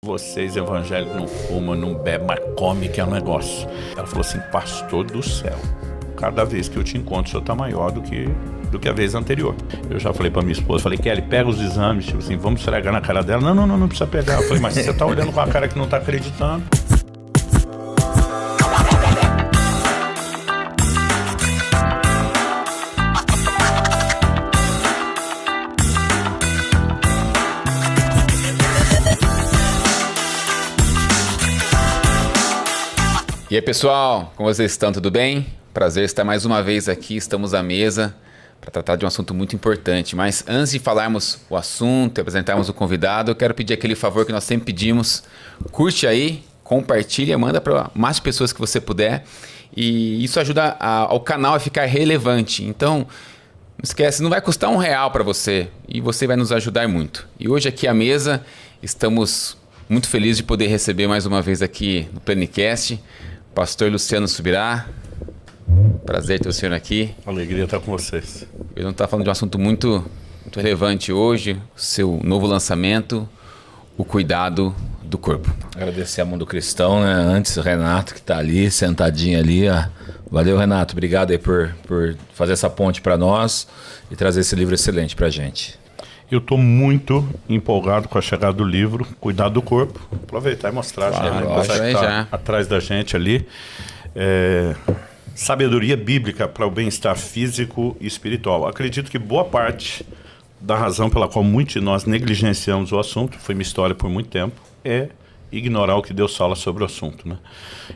Vocês evangélicos não fumam, não bebem, mas come, que é um negócio. Ela falou assim, pastor do céu, cada vez que eu te encontro, o senhor tá maior do que a vez anterior. Eu já falei pra minha esposa, falei, Kelly, pega os exames, tipo assim, vamos esfregar na cara dela. Não precisa pegar. Eu falei, mas você tá olhando com a cara que não tá acreditando. E aí pessoal, como vocês estão? Tudo bem? Prazer estar mais uma vez aqui, estamos à mesa para tratar de um assunto muito importante. Mas antes de falarmos o assunto e apresentarmos o convidado, eu quero pedir aquele favor que nós sempre pedimos. Curte aí, compartilha, manda para mais pessoas que você puder. E isso ajuda ao canal a ficar relevante. Então, não esquece, não vai custar R$1 para você e você vai nos ajudar muito. E hoje aqui à mesa, estamos muito felizes de poder receber mais uma vez aqui no Plenicast Pastor Luciano Subirá. Prazer ter o senhor aqui. Alegria estar com vocês. Eu não estou falando de um assunto muito relevante hoje, o seu novo lançamento, o cuidado do corpo. Agradecer a Mundo Cristão, né? Antes o Renato que está ali, sentadinho ali. Valeu, Renato. Obrigado aí por fazer essa ponte para nós e trazer esse livro excelente para a gente. Eu estou muito empolgado com a chegada do livro, Cuidado do Corpo. Vou aproveitar e mostrar. Já. Atrás da gente ali. Sabedoria bíblica para o bem-estar físico e espiritual. Acredito que boa parte da razão pela qual muitos de nós negligenciamos o assunto, foi minha história por muito tempo, é ignorar o que Deus fala sobre o assunto, né?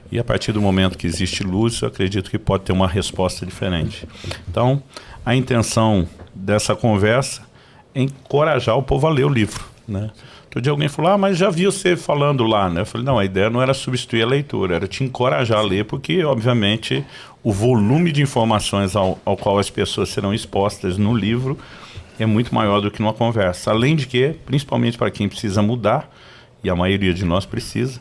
E a partir do momento que existe luz, eu acredito que pode ter uma resposta diferente. Então, a intenção dessa conversa encorajar o povo a ler o livro, né? Outro dia alguém falou, mas já vi você falando lá, né? Eu falei, não, a ideia não era substituir a leitura, era te encorajar a ler, porque, obviamente, o volume de informações ao qual as pessoas serão expostas no livro é muito maior do que numa conversa. Além de que, principalmente para quem precisa mudar, e a maioria de nós precisa,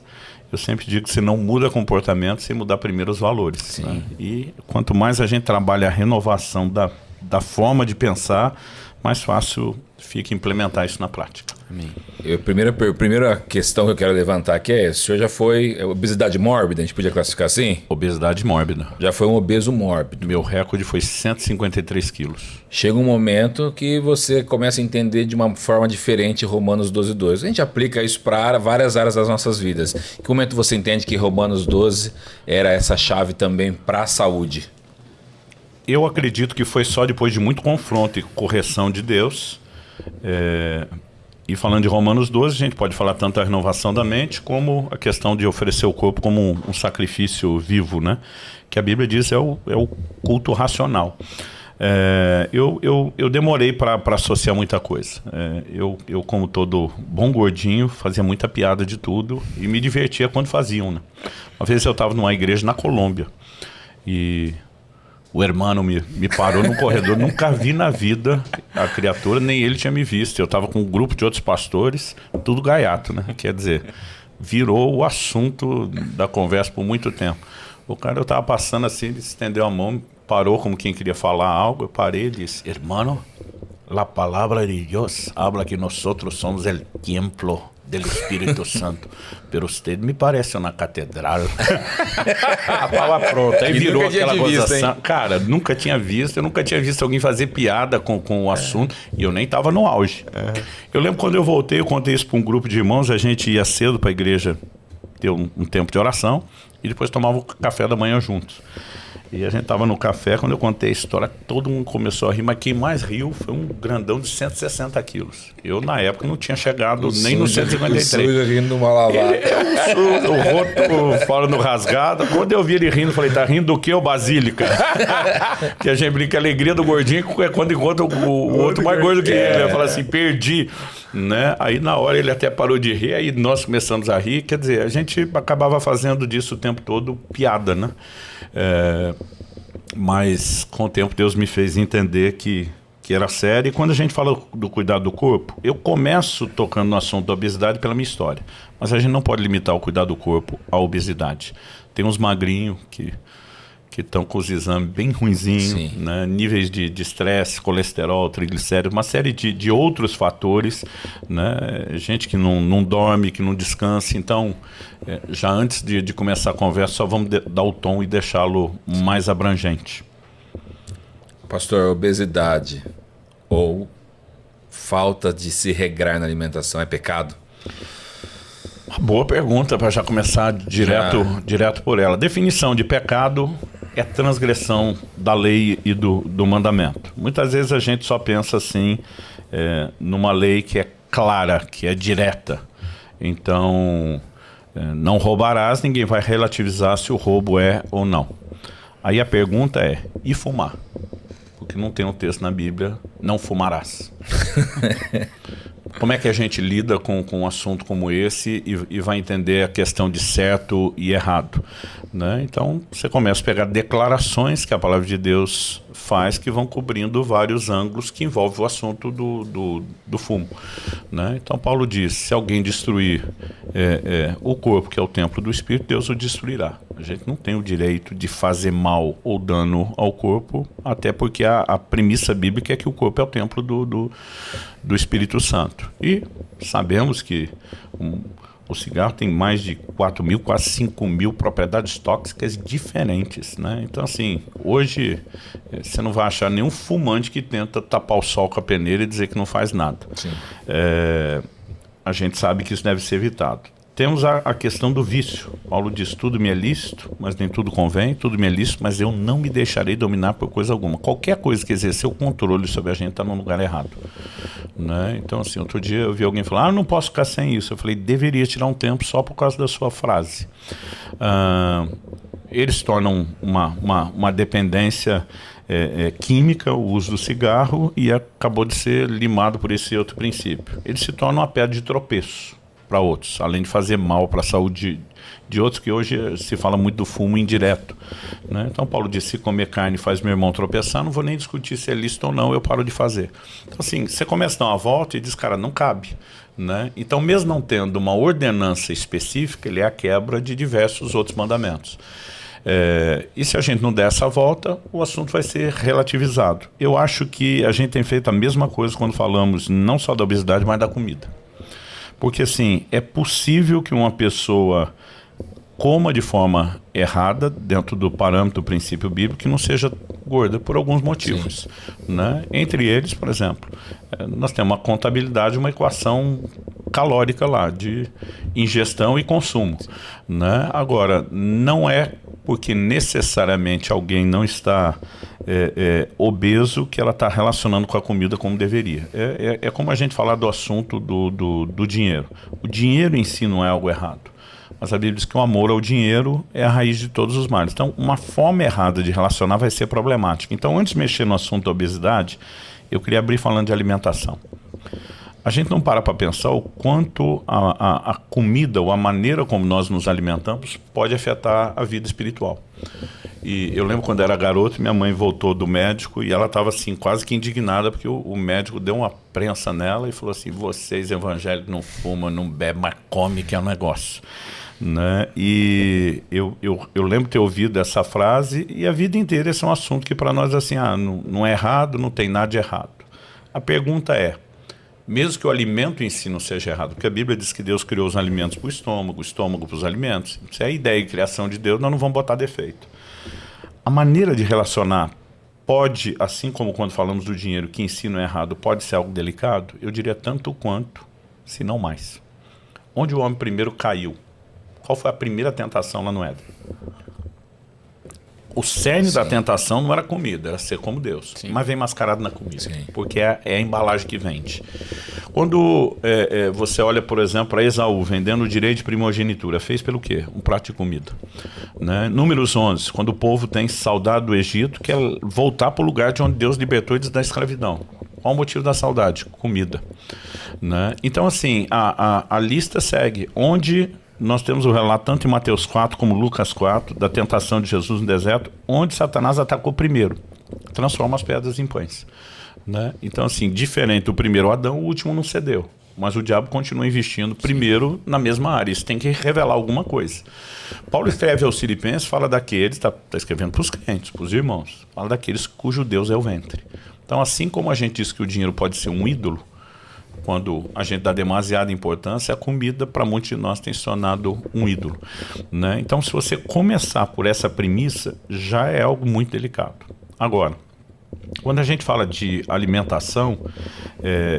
eu sempre digo que você não muda comportamento sem mudar primeiro os valores. Né? E quanto mais a gente trabalha a renovação da forma de pensar, mais fácil fica implementar isso na prática. Amém. A primeira questão que eu quero levantar aqui é, o senhor já foi obesidade mórbida, a gente podia classificar assim? Obesidade mórbida. Já foi um obeso mórbido. Meu recorde foi 153 quilos. Chega um momento que você começa a entender de uma forma diferente Romanos 12:2. A gente aplica isso para várias áreas das nossas vidas. Em que momento você entende que Romanos 12 era essa chave também para a saúde? Eu acredito que foi só depois de muito confronto e correção de Deus. E falando de Romanos 12, a gente pode falar tanto da renovação da mente, como a questão de oferecer o corpo como um sacrifício vivo, né? Que a Bíblia diz é o culto racional. Eu demorei para associar muita coisa. Eu, como todo bom gordinho, fazia muita piada de tudo e me divertia quando faziam, né? Uma vez eu estava numa igreja na Colômbia e o hermano me parou no corredor, nunca vi na vida a criatura, nem ele tinha me visto. Eu estava com um grupo de outros pastores, tudo gaiato, né? Quer dizer, virou o assunto da conversa por muito tempo. O cara, eu estava passando assim, ele estendeu a mão, parou como quem queria falar algo, eu parei e disse, hermano, la palabra de Dios habla que nosotros somos el templo del Espírito Santo, pero usted me parece uma catedral. A palavra pronta, aí virou aquela gozação. Cara, nunca tinha visto, eu nunca tinha visto alguém fazer piada com o assunto, e eu nem estava no auge. Eu lembro quando eu voltei, eu contei isso para um grupo de irmãos, a gente ia cedo para a igreja ter um tempo de oração, e depois tomava o café da manhã juntos. E a gente estava no café, quando eu contei a história, todo mundo começou a rir, mas quem mais riu foi um grandão de 160 quilos. Eu, na época, não tinha chegado nem no 153. O rindo numa lavada. O rosto fora no rasgado. Quando eu vi ele rindo, falei, tá rindo do que, ô Basílica? Que a gente brinca, a alegria do gordinho é quando encontra o outro mais gordo que ele. Eu falo assim, perdi. Né? Aí, na hora, ele até parou de rir, aí nós começamos a rir. Quer dizer, a gente acabava fazendo disso o tempo todo piada, né? Mas com o tempo Deus me fez entender que era sério. E quando a gente fala do cuidado do corpo, eu começo tocando no assunto da obesidade pela minha história, mas a gente não pode limitar o cuidado do corpo à obesidade. Tem uns magrinhos que que estão com os exames bem ruinzinhos, né? Níveis de estresse, colesterol, triglicéridos, uma série de outros fatores, né? Gente que não dorme, que não descansa. Então, já antes de começar a conversa, só vamos dar o tom e deixá-lo mais abrangente. Pastor, obesidade ou falta de se regrar na alimentação é pecado? Boa pergunta, para já começar direto por ela. Definição de pecado é transgressão da lei e do mandamento. Muitas vezes a gente só pensa assim, numa lei que é clara, que é direta. Então, não roubarás, ninguém vai relativizar se o roubo é ou não. Aí a pergunta é, e fumar? Porque não tem um texto na Bíblia, não fumarás. Como é que a gente lida com um assunto como esse e vai entender a questão de certo e errado, né? Então, você começa a pegar declarações que a palavra de Deus faz que vão cobrindo vários ângulos que envolvem o assunto do fumo, né? Então, Paulo diz, se alguém destruir o corpo, que é o templo do Espírito, Deus o destruirá. A gente não tem o direito de fazer mal ou dano ao corpo, até porque a premissa bíblica é que o corpo é o templo do Espírito Santo. E sabemos que o cigarro tem mais de 4.000, quase 5.000 propriedades tóxicas diferentes, né? Então, assim, hoje você não vai achar nenhum fumante que tenta tapar o sol com a peneira e dizer que não faz nada. A gente sabe que isso deve ser evitado. Temos a questão do vício. Paulo diz, tudo me é lícito, mas nem tudo convém, tudo me é lícito, mas eu não me deixarei dominar por coisa alguma. Qualquer coisa que exercer o controle sobre a gente está no lugar errado, né? Então, assim, outro dia eu vi alguém falar, eu não posso ficar sem isso. Eu falei, deveria tirar um tempo só por causa da sua frase. Eles tornam uma dependência química, o uso do cigarro, e acabou de ser limado por esse outro princípio. Ele se torna uma pedra de tropeço para outros, além de fazer mal para a saúde de outros, que hoje se fala muito do fumo indireto, né? Então Paulo disse, se comer carne faz meu irmão tropeçar, não vou nem discutir se é lícito ou não, eu paro de fazer. Então, assim, você começa a dar uma volta e diz, cara, não cabe, né? Então, mesmo não tendo uma ordenança específica, ele é a quebra de diversos outros mandamentos. E se a gente não der essa volta, o assunto vai ser relativizado. Eu acho que a gente tem feito a mesma coisa quando falamos não só da obesidade, mas da comida. Porque, assim, é possível que uma pessoa coma de forma errada, dentro do parâmetro do princípio bíblico, que não seja gorda por alguns motivos, né? Entre eles, por exemplo, nós temos uma contabilidade, uma equação calórica lá, de ingestão e consumo, né? Agora, não é porque necessariamente alguém não está obeso que ela está relacionando com a comida como deveria. É como a gente falar do assunto do dinheiro. O dinheiro em si não é algo errado, mas a Bíblia diz que o amor ao dinheiro é a raiz de todos os males. Então, uma forma errada de relacionar vai ser problemática. Então, antes de mexer no assunto da obesidade, eu queria abrir falando de alimentação. A gente não para pensar o quanto a comida ou a maneira como nós nos alimentamos pode afetar a vida espiritual. E eu lembro quando era garoto, minha mãe voltou do médico e ela estava assim, quase que indignada, porque o médico deu uma prensa nela e falou assim, vocês evangélicos não fumam, não bebem, mas come que é um negócio, né? E eu lembro de ter ouvido essa frase, e a vida inteira esse é um assunto que para nós assim, não é errado, não tem nada de errado. A pergunta é, mesmo que o alimento em si não seja errado, porque a Bíblia diz que Deus criou os alimentos para o estômago para os alimentos, se é a ideia de criação de Deus, nós não vamos botar defeito. A maneira de relacionar pode, assim como quando falamos do dinheiro, que em si não é errado, pode ser algo delicado, eu diria tanto quanto, se não mais. Onde o homem primeiro caiu? Qual foi a primeira tentação lá no Éden? O cerne da tentação não era comida, era ser como Deus. Sim. Mas vem mascarado na comida. Sim. Porque é a embalagem que vende. Quando você olha, por exemplo, para Esaú vendendo o direito de primogenitura, fez pelo quê? Um prato de comida, né? Números 11, quando o povo tem saudade do Egito, quer voltar para o lugar de onde Deus libertou eles da escravidão. Qual o motivo da saudade? Comida, né? Então, assim, a lista segue. Onde nós temos o relato tanto em Mateus 4 como Lucas 4, da tentação de Jesus no deserto, onde Satanás atacou primeiro, transforma as pedras em pães, né? Então, assim, diferente do primeiro Adão, o último não cedeu, mas o diabo continua investindo primeiro na mesma área. Isso tem que revelar alguma coisa. Paulo escreve aos Filipenses, fala daqueles, está escrevendo para os crentes, para os irmãos, fala daqueles cujo Deus é o ventre. Então, assim como a gente diz que o dinheiro pode ser um ídolo, quando a gente dá demasiada importância, a comida para muitos de nós tem se tornado um ídolo, né? Então, se você começar por essa premissa, já é algo muito delicado. Agora, quando a gente fala de alimentação,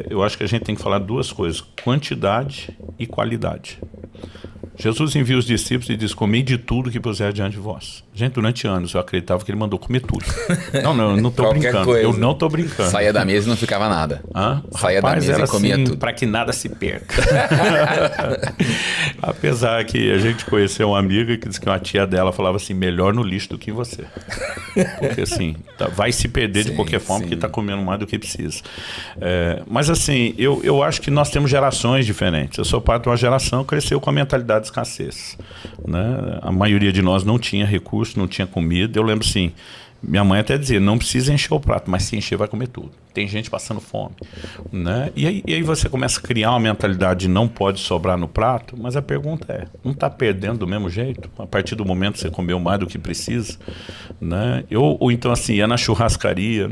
eu acho que a gente tem que falar duas coisas: quantidade e qualidade. Jesus envia os discípulos e diz: comei de tudo que puser diante de vós. Gente, durante anos eu acreditava que ele mandou comer tudo. Não, eu não estou brincando. Coisa. Eu não estou brincando. Saía da mesa e não ficava nada. Saía Rapaz, da mesa e comia assim, tudo. para que nada se perca. Apesar que a gente conheceu uma amiga que disse que uma tia dela falava assim: melhor no lixo do que você. Porque assim, vai se perder de qualquer forma, porque está comendo mais do que precisa. Mas assim, eu acho que nós temos gerações diferentes. Eu sou parte de uma geração que cresceu com a mentalidade de escassez, né? A maioria de nós não tinha recurso, não tinha comida. Eu lembro assim, minha mãe até dizia: não precisa encher o prato, mas se encher vai comer tudo. Tem gente passando fome, né? E aí você começa a criar uma mentalidade de não pode sobrar no prato, mas a pergunta é: não está perdendo do mesmo jeito? A partir do momento que você comeu mais do que precisa, né? Ou então assim, ia na churrascaria,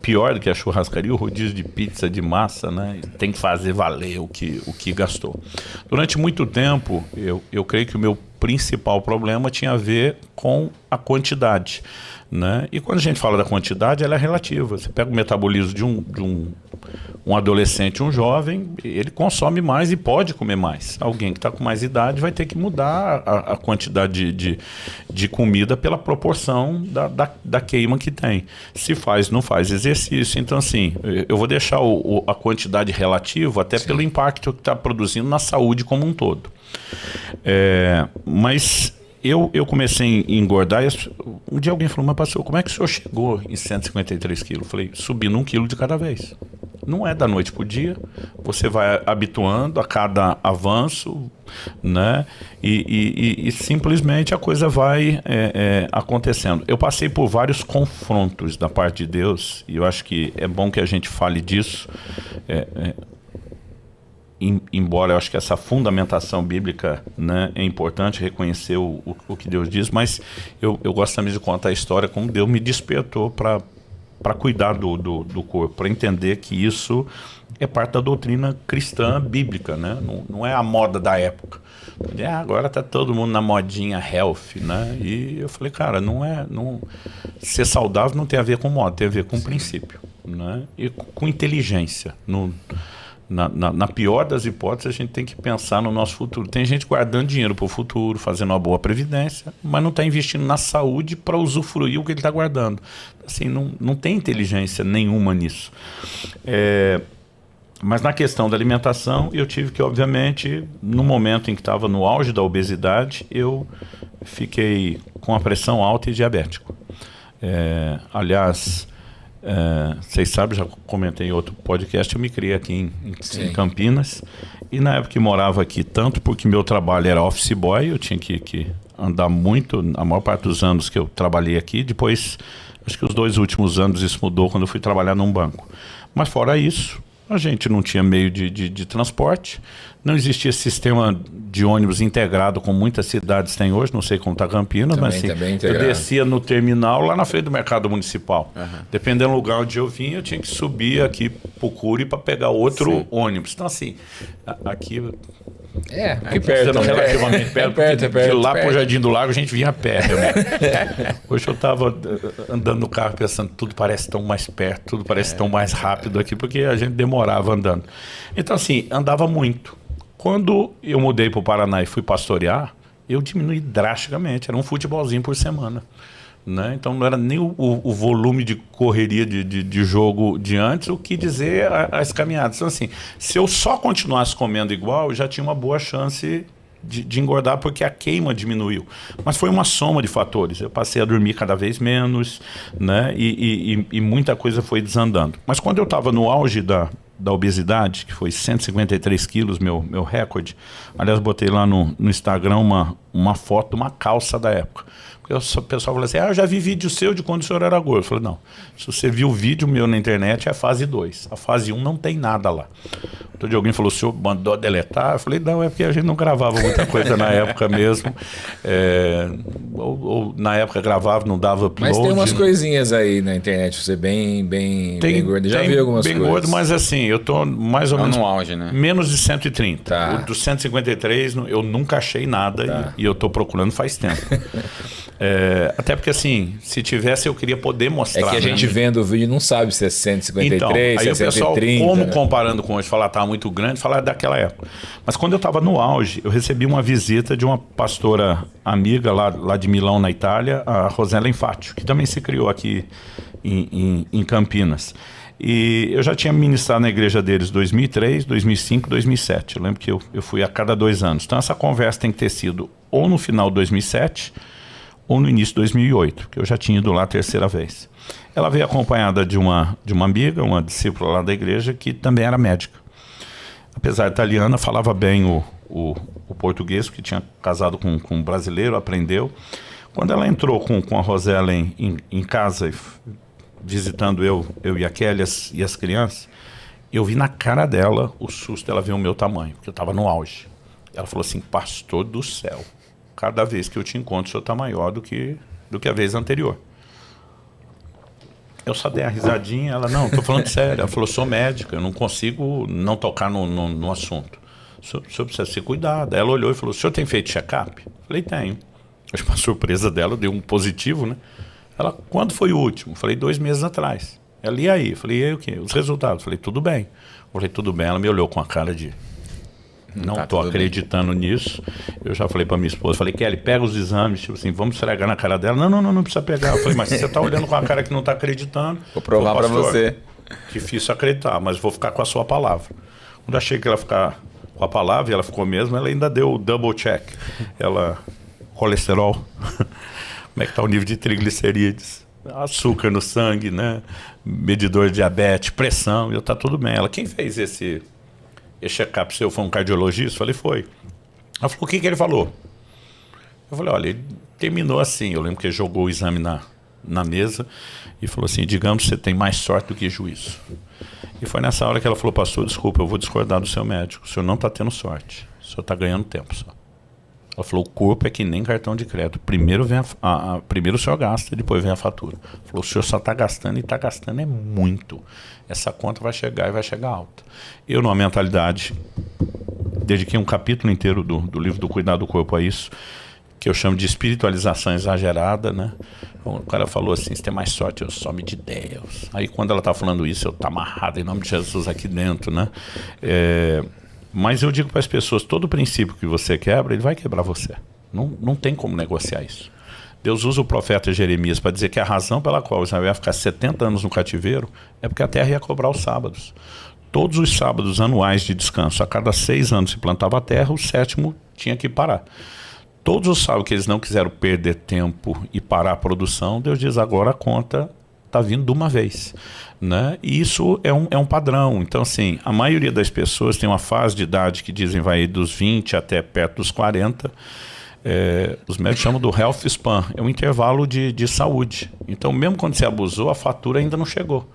pior do que a churrascaria, o rodízio de pizza, de massa, né? Tem que fazer valer o que gastou. Durante muito tempo, eu creio que o meu principal problema tinha a ver com a quantidade, né? E quando a gente fala da quantidade, ela é relativa. Você pega o metabolismo de um adolescente, um jovem, ele consome mais e pode comer mais. Alguém que está com mais idade vai ter que mudar a quantidade de comida pela proporção da queima que tem. Se faz, não faz exercício. Então, assim, eu vou deixar a quantidade relativa até pelo impacto que está produzindo na saúde como um todo. Mas eu comecei a engordar e um dia alguém falou: mas pastor, como é que o senhor chegou em 153 quilos? Eu falei: subindo 1 quilo de cada vez. Não é da noite para o dia, você vai habituando a cada avanço, né? E simplesmente a coisa vai acontecendo. Eu passei por vários confrontos da parte de Deus, e eu acho que é bom que a gente fale disso. Embora eu acho que essa fundamentação bíblica, né, é importante reconhecer o que Deus diz, mas eu gosto também de contar a história como Deus me despertou para cuidar do corpo, para entender que isso é parte da doutrina cristã bíblica, né? Não é a moda da época. Agora está todo mundo na modinha health, né? E eu falei: cara, ser saudável não tem a ver com moda, tem a ver com princípio, né? E com inteligência. Na pior das hipóteses, a gente tem que pensar no nosso futuro. Tem gente guardando dinheiro para o futuro, fazendo uma boa previdência, mas não está investindo na saúde para usufruir o que ele está guardando. Assim, não tem inteligência nenhuma nisso. Mas na questão da alimentação, eu tive que, obviamente, no momento em que estava no auge da obesidade, eu fiquei com a pressão alta e diabético. Aliás, vocês sabem, já comentei em outro podcast, eu me criei aqui em Campinas, e na época que morava aqui, tanto porque meu trabalho era office boy, eu tinha que andar muito, a maior parte dos anos que eu trabalhei aqui. Depois, acho que os 2 últimos anos isso mudou quando eu fui trabalhar num banco. Mas fora isso, a gente não tinha meio de transporte, não existia sistema de ônibus integrado como muitas cidades têm hoje, não sei como está Campinas, também, mas assim, eu descia no terminal lá na frente do mercado municipal. Dependendo do lugar onde eu vinha, eu tinha que subir aqui pro Curi para pegar outro ônibus. Então assim, aqui perto, relativamente perto, de lá pro Jardim do Lago a gente vinha a pé. Hoje eu estava andando no carro pensando: tudo parece tão mais perto, tudo parece tão mais rápido aqui, porque a gente demorava andando. Então assim, andava muito. Quando eu mudei para o Paraná e fui pastorear, eu diminui drasticamente, era um futebolzinho por semana, né? Então não era nem o volume de correria de jogo de antes, o que dizer as caminhadas. Então assim, se eu só continuasse comendo igual, eu já tinha uma boa chance de engordar, porque a queima diminuiu. Mas foi uma soma de fatores. Eu passei a dormir cada vez menos, né? E muita coisa foi desandando. Mas quando eu estava no auge da obesidade, que foi 153 quilos, meu recorde. Aliás, botei lá no Instagram uma foto de uma calça da época. Porque o pessoal fala assim, eu já vi vídeo seu de quando o senhor era gordo. Eu falei, não, se você viu o vídeo meu na internet, é a fase 2. A fase 1 não tem nada lá. Outro dia alguém falou, o senhor mandou deletar? Eu falei, não, é porque a gente não gravava muita coisa na época mesmo. Ou na época gravava, não dava upload. Mas tem umas coisinhas aí na internet, você bem gordo. Já vi algumas coisas. Bem gordo, mas assim, eu tô mais ou menos... no auge, né? Menos de 130. Tá. O dos 153, eu nunca achei nada e eu tô procurando faz tempo. Até porque assim, se tivesse eu queria poder mostrar. É que a gente vendo o vídeo não sabe se é 153, então, aí se é o pessoal, 130. como né? comparando com hoje, falar tá muito grande, falar daquela época. Mas quando eu estava no auge, eu recebi uma visita de uma pastora amiga lá de Milão, na Itália, a Rosela Infátio, que também se criou aqui em Campinas. E eu já tinha ministrado na igreja deles 2003, 2005, 2007. Eu lembro que eu fui a cada 2 anos. Então essa conversa tem que ter sido ou no final de 2007 ou no início de 2008, que eu já tinha ido lá a 3ª vez. Ela veio acompanhada de uma amiga, uma discípula lá da igreja, que também era médica. Apesar de italiana, falava bem o português, que tinha casado com um brasileiro, aprendeu. Quando ela entrou com a Rosela em casa, visitando eu e a Kelly e as crianças, eu vi na cara dela o susto dela ver o meu tamanho, porque eu estava no auge. Ela falou assim, pastor do céu, cada vez que eu te encontro, o senhor está maior do que a vez anterior. Eu só dei a risadinha, ela, não, estou falando sério. Ela falou, sou médica, eu não consigo não tocar no assunto. O senhor precisa se cuidar. Ela olhou e falou, o senhor tem feito check-up? Eu falei, tenho. Acho que uma surpresa dela, deu um positivo, né? Ela, quando foi o último? Eu falei, 2 meses atrás. Ela, e aí? Eu falei, e aí o quê? Os resultados? Eu falei, tudo bem. Eu falei, tudo bem. Ela me olhou com a cara de... Não estou acreditando nisso. Eu já falei para minha esposa, falei, Kelly, pega os exames, tipo assim, vamos esfregar na cara dela. Não precisa pegar. Eu falei, mas você está olhando com a cara que não está acreditando. Vou provar para você. Difícil acreditar, mas vou ficar com a sua palavra. Quando eu achei que ela ia ficar com a palavra, e ela ficou mesmo, ela ainda deu o double check. Ela, colesterol, como é que está o nível de triglicerídeos, açúcar no sangue, né? Medidor de diabetes, pressão, e tá tudo bem. Ela, quem fez esse check-up seu foi um cardiologista? Eu falei, foi. Ela falou, o que ele falou? Eu falei, olha, ele terminou assim. Eu lembro que ele jogou o exame na mesa e falou assim, digamos que você tem mais sorte do que juízo. E foi nessa hora que ela falou, pastor, desculpa, eu vou discordar do seu médico. O senhor não está tendo sorte. O senhor está ganhando tempo só. Ela falou, o corpo é que nem cartão de crédito. Primeiro o senhor gasta, depois vem a fatura. Ela falou, o senhor só está gastando e está gastando é muito. Essa conta vai chegar e vai chegar alta. Eu, numa mentalidade, dediquei um capítulo inteiro do livro do Cuidado do Corpo a isso, que eu chamo de espiritualização exagerada, né? O cara falou assim, você tem mais sorte, eu some de Deus. Aí quando ela está falando isso, eu estou amarrado em nome de Jesus aqui dentro, né? Mas eu digo para as pessoas, todo princípio que você quebra, ele vai quebrar você. Não tem como negociar isso. Deus usa o profeta Jeremias para dizer que a razão pela qual Israel ia ficar 70 anos no cativeiro é porque a terra ia cobrar os sábados. Todos os sábados anuais de descanso, a cada 6 anos se plantava a terra, o 7º tinha que parar. Todos os sábados que eles não quiseram perder tempo e parar a produção, Deus diz, agora a conta está vindo de uma vez, né? E isso é um padrão. Então, assim, a maioria das pessoas tem uma fase de idade que dizem vai dos 20 até perto dos 40. Os médicos chamam do health span, é um intervalo de saúde. Então, mesmo quando você abusou, a fatura ainda não chegou,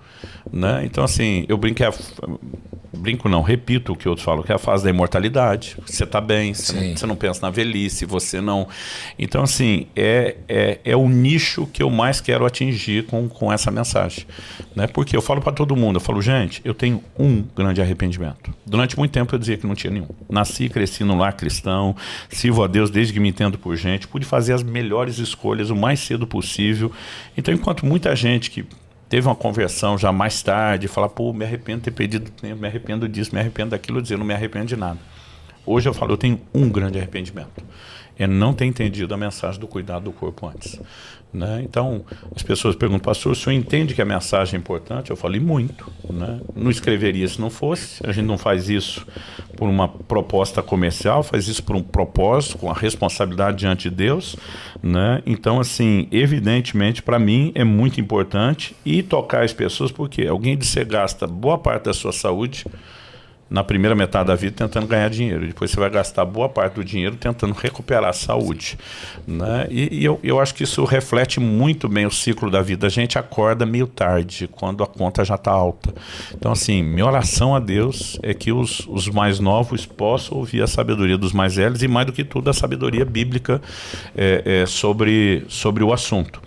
né? Então, assim, eu repito o que outros falam, que é a fase da imortalidade. Você está bem, você não pensa na velhice, você não... Então, assim, é o nicho que eu mais quero atingir com essa mensagem, né? Porque eu falo para todo mundo, eu falo, gente, eu tenho um grande arrependimento. Durante muito tempo eu dizia que não tinha nenhum. Nasci e cresci num lar cristão, sirvo a Deus desde que me entendo por gente, pude fazer as melhores escolhas o mais cedo possível. Então, enquanto muita gente que teve uma conversão já mais tarde, fala, pô, me arrependo de ter perdido tempo, me arrependo disso, me arrependo daquilo, eu não me arrependo de nada. Hoje eu falo, eu tenho um grande arrependimento. É não ter entendido a mensagem do cuidado do corpo antes, né? Então, as pessoas perguntam, pastor, o senhor entende que a mensagem é importante? Eu falei, muito, né? Não escreveria se não fosse. A gente não faz isso por uma proposta comercial, faz isso por um propósito, com a responsabilidade diante de Deus, né? Então, assim, evidentemente, para mim é muito importante e tocar as pessoas, porque alguém de você gasta boa parte da sua saúde na primeira metade da vida tentando ganhar dinheiro. Depois você vai gastar boa parte do dinheiro tentando recuperar a saúde. Né? E eu acho que isso reflete muito bem o ciclo da vida. A gente acorda meio tarde, quando a conta já está alta. Então, assim, minha oração a Deus é que os mais novos possam ouvir a sabedoria dos mais velhos e, mais do que tudo, a sabedoria bíblica sobre o assunto.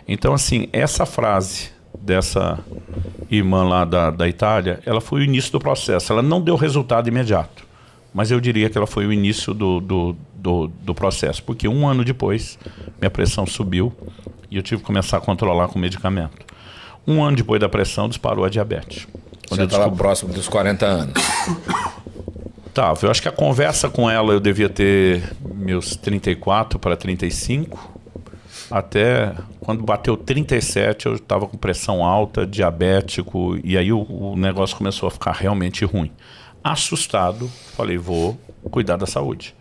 Então, assim, essa frase dessa irmã lá da Itália, ela foi o início do processo. Ela não deu resultado imediato, mas eu diria que ela foi o início do processo, porque 1 ano depois minha pressão subiu e eu tive que começar a controlar com medicamento. 1 ano depois da pressão disparou a diabetes. Você estava próximo dos 40 anos. Tava. Eu acho que a conversa com ela eu devia ter meus 34 para 35. Até quando bateu 37 eu estava com pressão alta, diabético, e aí o negócio começou a ficar realmente ruim. Assustado, falei, vou cuidar da saúde.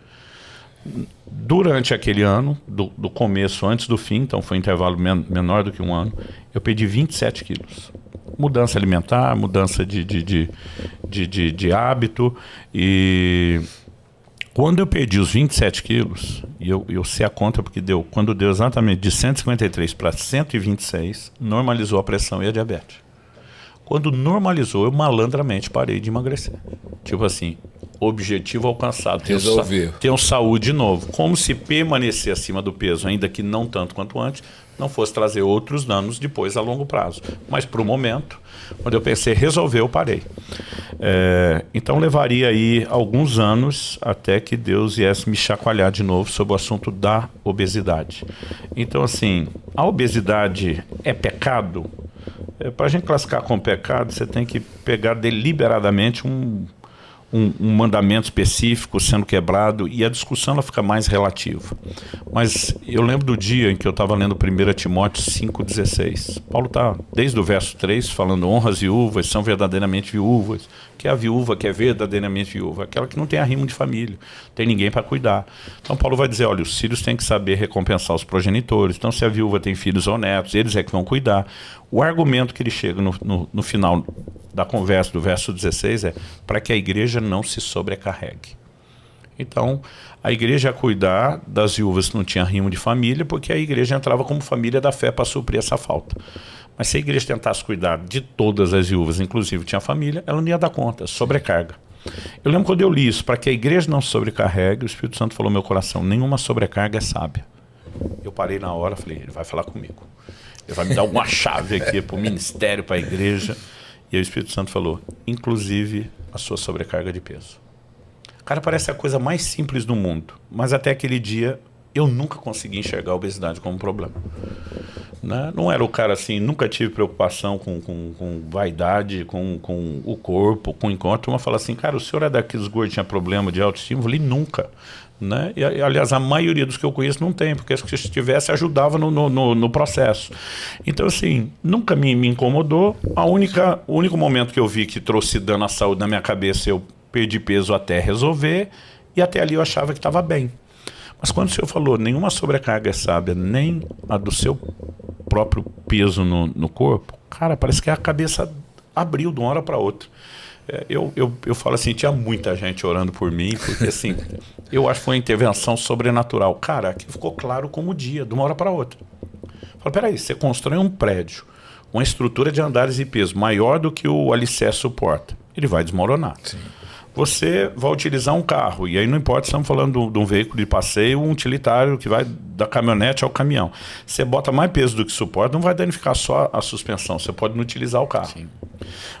Durante aquele ano, do começo, antes do fim, então foi um intervalo menor do que 1 ano, eu perdi 27 quilos. Mudança alimentar, mudança de hábito, e quando eu perdi os 27 quilos, e eu sei a conta porque quando deu exatamente de 153 para 126, normalizou a pressão e a diabetes. Quando normalizou, eu malandramente parei de emagrecer. Tipo assim, objetivo alcançado. Resolveu. Tenho saúde de novo. Como se permanecer acima do peso, ainda que não tanto quanto antes, não fosse trazer outros danos depois a longo prazo. Mas para o momento, quando eu pensei resolver, eu parei. Então levaria aí alguns anos até que Deus viesse me chacoalhar de novo sobre o assunto da obesidade. Então, assim, a obesidade é pecado? Para a gente classificar como pecado, você tem que pegar deliberadamente um mandamento específico sendo quebrado, e a discussão ela fica mais relativa. Mas eu lembro do dia em que eu estava lendo 1 Timóteo 5,16. Paulo está, desde o verso 3, falando: honra as viúvas, são verdadeiramente viúvas. Que é a viúva que é verdadeiramente viúva? Aquela que não tem arrimo de família, tem ninguém para cuidar. Então Paulo vai dizer, olha, os filhos têm que saber recompensar os progenitores. Então, se a viúva tem filhos ou netos, eles é que vão cuidar. O argumento que ele chega no final da conversa do verso 16 é para que a igreja não se sobrecarregue. Então, a igreja ia cuidar das viúvas que não tinham arrimo de família, porque a igreja entrava como família da fé para suprir essa falta. Mas se a igreja tentasse cuidar de todas as viúvas, inclusive tinha família, ela não ia dar conta, sobrecarga. Eu lembro quando eu li isso, para que a igreja não se sobrecarregue, o Espírito Santo falou no meu coração, nenhuma sobrecarga é sábia. Eu parei na hora, falei, ele vai falar comigo. Ele vai me dar alguma chave aqui para o ministério, para a igreja. E aí o Espírito Santo falou, inclusive a sua sobrecarga de peso. Cara, parece a coisa mais simples do mundo, mas até aquele dia eu nunca consegui enxergar a obesidade como um problema. Né? Não era o cara assim, nunca tive preocupação com vaidade, com o corpo, com o encontro. Uma fala assim, cara, o senhor é daqueles gordos que tinha problema de autoestima? Eu falei, nunca. Né? E, aliás, a maioria dos que eu conheço não tem, porque se tivesse, ajudava no processo. Então, assim, nunca me incomodou. O único momento que eu vi que trouxe dano à saúde na minha cabeça, eu perdi peso até resolver, e até ali eu achava que estava bem. Mas quando o senhor falou, nenhuma sobrecarga é sábia, nem a do seu próprio peso no corpo, cara, parece que a cabeça abriu de uma hora para outra. Eu falo assim, tinha muita gente orando por mim, porque assim, eu acho que foi uma intervenção sobrenatural. Cara, aqui ficou claro como o dia, de uma hora para outra. Eu falo, peraí, você constrói um prédio, uma estrutura de andares e peso maior do que o alicerce suporta, ele vai desmoronar. Sim. Você vai utilizar um carro, e aí não importa se estamos falando de um veículo de passeio, um utilitário que vai da caminhonete ao caminhão. Você bota mais peso do que suporta, não vai danificar só a suspensão, você pode não utilizar o carro. Sim.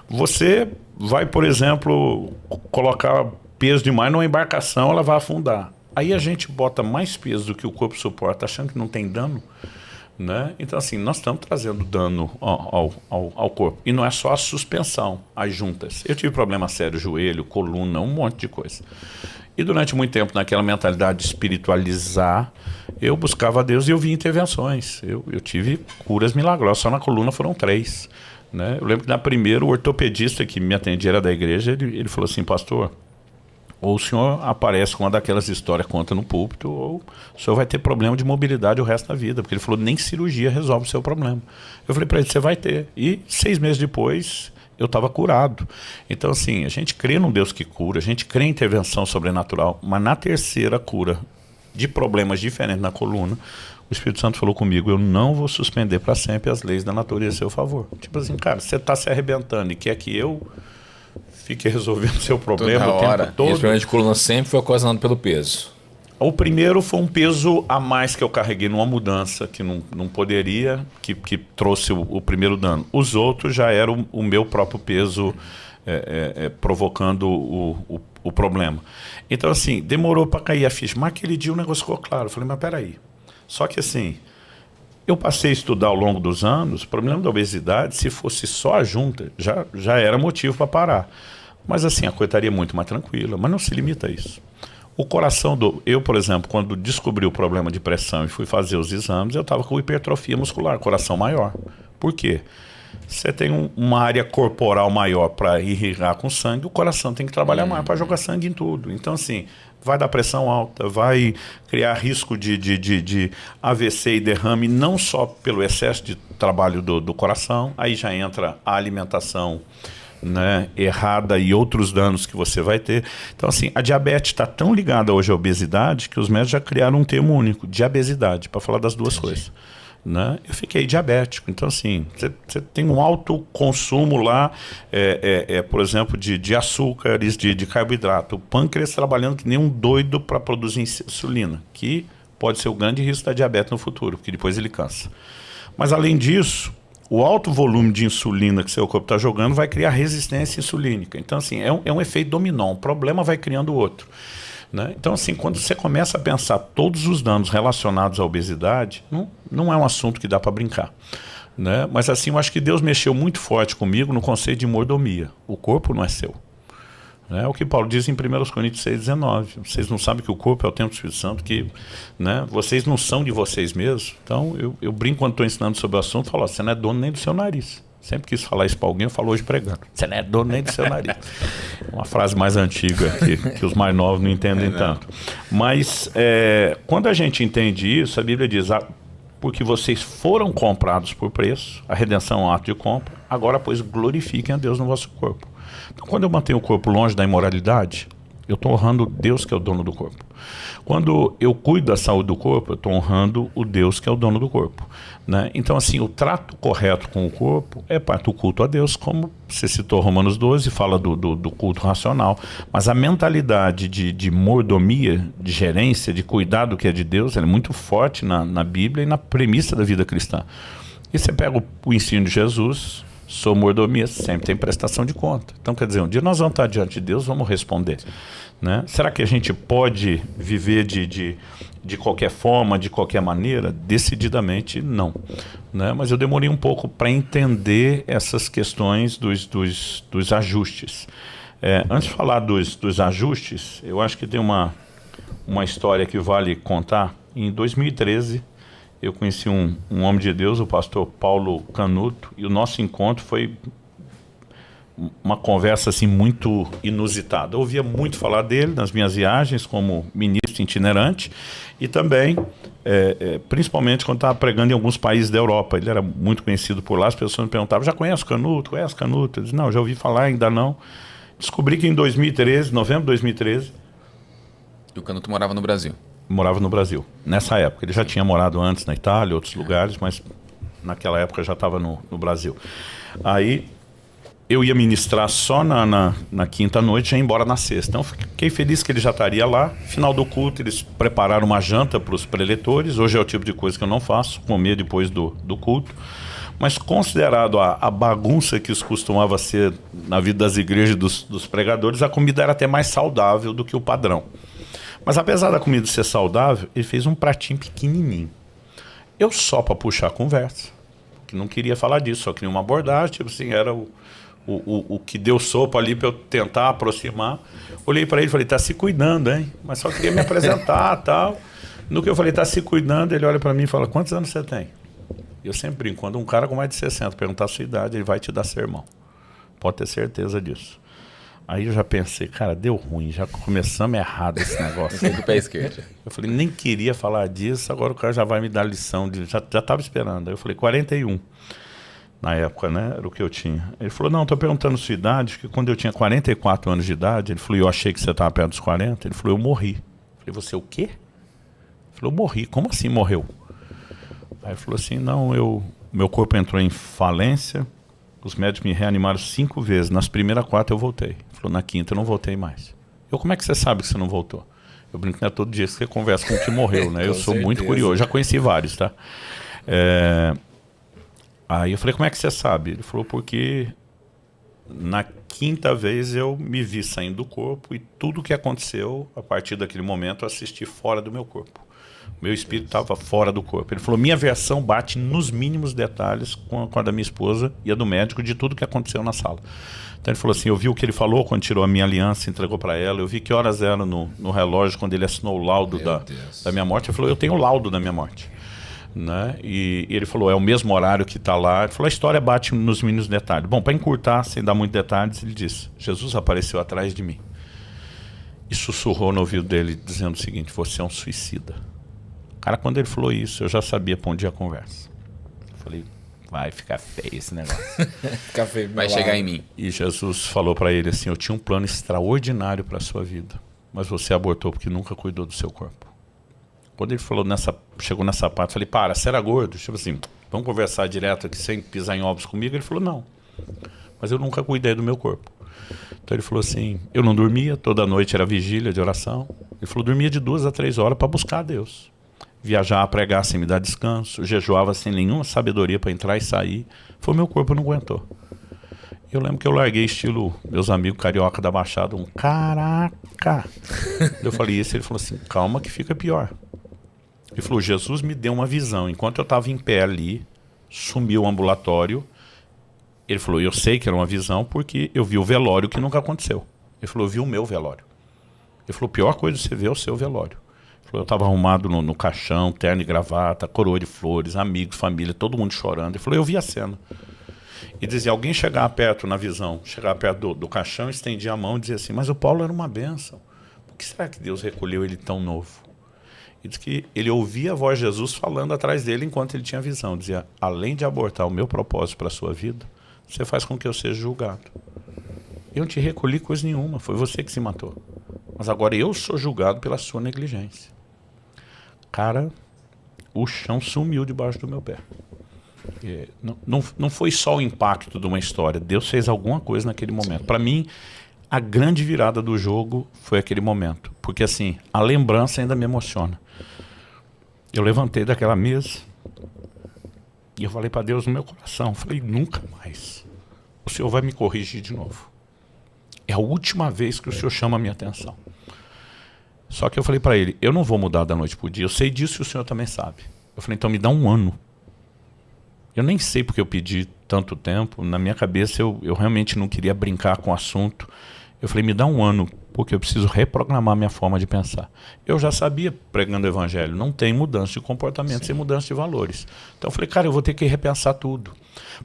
Você vai, por exemplo, colocar peso demais numa embarcação, ela vai afundar. Aí a gente bota mais peso do que o corpo suporta, achando que não tem dano. Né? Então, assim, nós estamos trazendo dano ao corpo. E não é só a suspensão, as juntas. Eu tive problema sério, joelho, coluna, um monte de coisa. E durante muito tempo, naquela mentalidade de espiritualizar, eu buscava a Deus e eu vi intervenções. Eu tive curas milagrosas, só na coluna foram 3. Né? Eu lembro que na primeira, o ortopedista que me atendia era da igreja, ele falou assim, pastor, ou o senhor aparece com uma daquelas histórias, conta no púlpito, ou o senhor vai ter problema de mobilidade o resto da vida. Porque ele falou, nem cirurgia resolve o seu problema. Eu falei para ele, você vai ter. E 6 meses depois, eu estava curado. Então, assim, a gente crê num Deus que cura, a gente crê em intervenção sobrenatural, mas na terceira cura de problemas diferentes na coluna, o Espírito Santo falou comigo, eu não vou suspender para sempre as leis da natureza a seu favor. Tipo assim, cara, você está se arrebentando e quer que eu fique resolvendo o seu problema o tempo todo. E esse problema de coluna sempre foi ocasionado pelo peso. O primeiro foi um peso a mais que eu carreguei numa mudança que não poderia, que trouxe o primeiro dano. Os outros já eram o meu próprio peso provocando o problema. Então, assim, demorou para cair a ficha. Mas aquele dia o negócio ficou claro. Eu falei, mas peraí. Só que, assim, eu passei a estudar ao longo dos anos, o problema da obesidade, se fosse só a junta, já era motivo para parar. Mas, assim, a coisa estaria muito mais tranquila. Mas não se limita a isso. O coração eu, por exemplo, quando descobri o problema de pressão e fui fazer os exames, eu estava com hipertrofia muscular, coração maior. Por quê? Você tem uma área corporal maior para irrigar com sangue, o coração tem que trabalhar mais para jogar sangue em tudo. Então, assim, vai dar pressão alta, vai criar risco de AVC e derrame, não só pelo excesso de trabalho do coração, aí já entra a alimentação, né, errada e outros danos que você vai ter. Então, assim, a diabetes está tão ligada hoje à obesidade que os médicos já criaram um termo único, diabesidade, para falar das duas coisas. Né? Eu fiquei diabético. Então, assim, você tem um alto consumo lá, por exemplo, de açúcares, de carboidrato. O pâncreas trabalhando que nem um doido para produzir insulina, que pode ser o grande risco da diabetes no futuro, porque depois ele cansa. Mas, além disso, o alto volume de insulina que seu corpo está jogando vai criar resistência insulínica. Então, assim, é um efeito dominó. Um problema vai criando o outro. Né? Então, assim, quando você começa a pensar todos os danos relacionados à obesidade, não é um assunto que dá para brincar. Né? Mas, assim, eu acho que Deus mexeu muito forte comigo no conceito de mordomia. O corpo não é seu. É o que Paulo diz em 1 Coríntios 6,19. Vocês não sabem que o corpo é o templo do Espírito Santo, que, né, vocês não são de vocês mesmos. Então, eu brinco quando estou ensinando sobre o assunto, falo, você não é dono nem do seu nariz. Sempre quis falar isso para alguém, eu falo hoje pregando. Você não é dono nem do seu nariz. Uma frase mais antiga que os mais novos não entendem tanto. Mas, quando a gente entende isso, a Bíblia diz, porque vocês foram comprados por preço, a redenção é um ato de compra, agora, pois, glorifiquem a Deus no vosso corpo. Então, quando eu mantenho o corpo longe da imoralidade, eu estou honrando Deus que é o dono do corpo. Quando eu cuido da saúde do corpo, eu estou honrando o Deus que é o dono do corpo. Né? Então, assim, o trato correto com o corpo é parte do culto a Deus, como você citou Romanos 12, fala do culto racional. Mas a mentalidade de mordomia, de gerência, de cuidar do que é de Deus, ela é muito forte na Bíblia e na premissa da vida cristã. E você pega o ensino de Jesus, sou mordomia, sempre tem prestação de conta. Então, quer dizer, um dia nós vamos estar diante de Deus, vamos responder. Né? Será que a gente pode viver de qualquer forma, de qualquer maneira? Decididamente não. Né? Mas eu demorei um pouco para entender essas questões dos ajustes. Antes de falar dos ajustes, eu acho que tem uma história que vale contar. Em 2013, eu conheci um homem de Deus, o pastor Paulo Canuto, e o nosso encontro foi uma conversa assim muito inusitada. Eu ouvia muito falar dele nas minhas viagens como ministro itinerante e também, principalmente quando estava pregando em alguns países da Europa. Ele era muito conhecido por lá, as pessoas me perguntavam, já conhece o Canuto? Conhece o Canuto? Eu disse, não, já ouvi falar, ainda não. Descobri que em 2013, novembro de 2013... E o Canuto morava no Brasil? Morava no Brasil, nessa época. Ele já tinha morado antes na Itália, outros lugares, mas naquela época já estava no Brasil. Aí eu ia ministrar só na quinta noite e ia embora na sexta. Então fiquei feliz que ele já estaria lá. Final do culto, eles prepararam uma janta para os preletores. Hoje é o tipo de coisa que eu não faço, comer depois do culto. Mas considerado a bagunça que isso costumava ser na vida das igrejas e dos pregadores, a comida era até mais saudável do que o padrão. Mas apesar da comida ser saudável, ele fez um pratinho pequenininho. Eu só para puxar a conversa, que não queria falar disso, só queria uma abordagem, tipo assim, era o que deu sopa ali para eu tentar aproximar. Olhei para ele e falei, tá se cuidando, hein? Mas só queria me apresentar e tal. No que eu falei, tá se cuidando, ele olha para mim e fala, quantos anos você tem? Eu sempre brinco, quando um cara com mais de 60 perguntar a sua idade, ele vai te dar sermão. Pode ter certeza disso. Aí eu já pensei, cara, deu ruim, já começamos errado esse negócio. Do pé esquerdo. Eu falei, nem queria falar disso, agora o cara já vai me dar lição. Já estava esperando. Aí eu falei, 41. Na época, né? Era o que eu tinha. Ele falou, não, tô perguntando sua idade, que quando eu tinha 44 anos de idade, ele falou, eu achei que você estava perto dos 40. Ele falou, eu morri. Eu falei, você o quê? Ele falou, eu morri. Como assim morreu? Aí ele falou assim, não, meu corpo entrou em falência, os médicos me reanimaram 5 vezes. Nas primeiras 4 eu voltei. Ele falou, na quinta eu não voltei mais. Eu, como é que você sabe que você não voltou? Eu brinco, não é todo dia que você conversa com o que morreu, né? Eu sou muito curioso, já conheci vários, tá? Aí eu falei, como é que você sabe? Ele falou, porque na quinta vez eu me vi saindo do corpo e tudo que aconteceu, a partir daquele momento, eu assisti fora do meu corpo. Meu espírito estava fora do corpo. Ele falou, minha versão bate nos mínimos detalhes com a da minha esposa e a do médico de tudo que aconteceu na sala. Então ele falou assim, eu vi o que ele falou quando tirou a minha aliança, entregou para ela, eu vi que horas eram no relógio quando ele assinou o laudo da minha morte. Ele falou, eu tenho o laudo da minha morte. Né? E ele falou, é o mesmo horário que está lá. Ele falou, a história bate nos mínimos detalhes. Bom, para encurtar, sem dar muitos detalhes, ele disse, Jesus apareceu atrás de mim e sussurrou no ouvido dele, dizendo o seguinte, você é um suicida. Cara, quando ele falou isso, eu já sabia para onde ia a conversa. Eu falei, vai ficar feio esse negócio. Ficar feio, vai chegar em mim. E Jesus falou para ele assim, eu tinha um plano extraordinário para a sua vida, mas você abortou porque nunca cuidou do seu corpo. Quando ele falou chegou nessa parte, eu falei, para, você era gordo? Tipo assim, vamos conversar direto aqui sem pisar em ovos comigo? Ele falou, não, mas eu nunca cuidei do meu corpo. Então ele falou assim, eu não dormia, toda noite era vigília de oração. Ele falou, dormia de 2 a 3 horas para buscar a Deus. Viajar, pregar sem me dar descanso, jejuava sem nenhuma sabedoria para entrar e sair. Foi, meu corpo não aguentou. Eu lembro que eu larguei estilo meus amigos carioca da Baixada, um caraca. Eu falei isso, ele falou assim, calma que fica pior. Ele falou, Jesus me deu uma visão. Enquanto eu estava em pé ali, sumiu o ambulatório. Ele falou, eu sei que era uma visão porque eu vi o velório que nunca aconteceu. Ele falou, eu vi o meu velório. Ele falou, a pior coisa que você vê é o seu velório. Ele falou, eu estava arrumado no caixão, terno e gravata, coroa de flores, amigos, família, todo mundo chorando. Ele falou, eu vi a cena. E dizia, alguém chegar perto na visão, chegar perto do caixão, estendia a mão e dizia assim, mas o Paulo era uma bênção. Por que será que Deus recolheu ele tão novo? E diz que ele ouvia a voz de Jesus falando atrás dele enquanto ele tinha visão. Dizia, além de abortar o meu propósito para a sua vida, você faz com que eu seja julgado. Eu não te recolhi coisa nenhuma, foi você que se matou. Mas agora eu sou julgado pela sua negligência. Cara, o chão sumiu debaixo do meu pé. Não foi só o impacto de uma história, Deus fez alguma coisa naquele momento. Para mim, a grande virada do jogo foi aquele momento. Porque assim, a lembrança ainda me emociona. Eu levantei daquela mesa e eu falei para Deus no meu coração, falei, nunca mais o Senhor vai me corrigir de novo. É a última vez que o Senhor chama a minha atenção. Só que eu falei para ele, eu não vou mudar da noite para o dia, eu sei disso e o Senhor também sabe. Eu falei, então me dá 1 ano. Eu nem sei porque eu pedi tanto tempo, na minha cabeça eu realmente não queria brincar com o assunto. Eu falei, me dá 1 ano, porque eu preciso reprogramar minha forma de pensar. Eu já sabia, pregando o evangelho, não tem mudança de comportamento sem mudança de valores. Então eu falei, cara, eu vou ter que repensar tudo.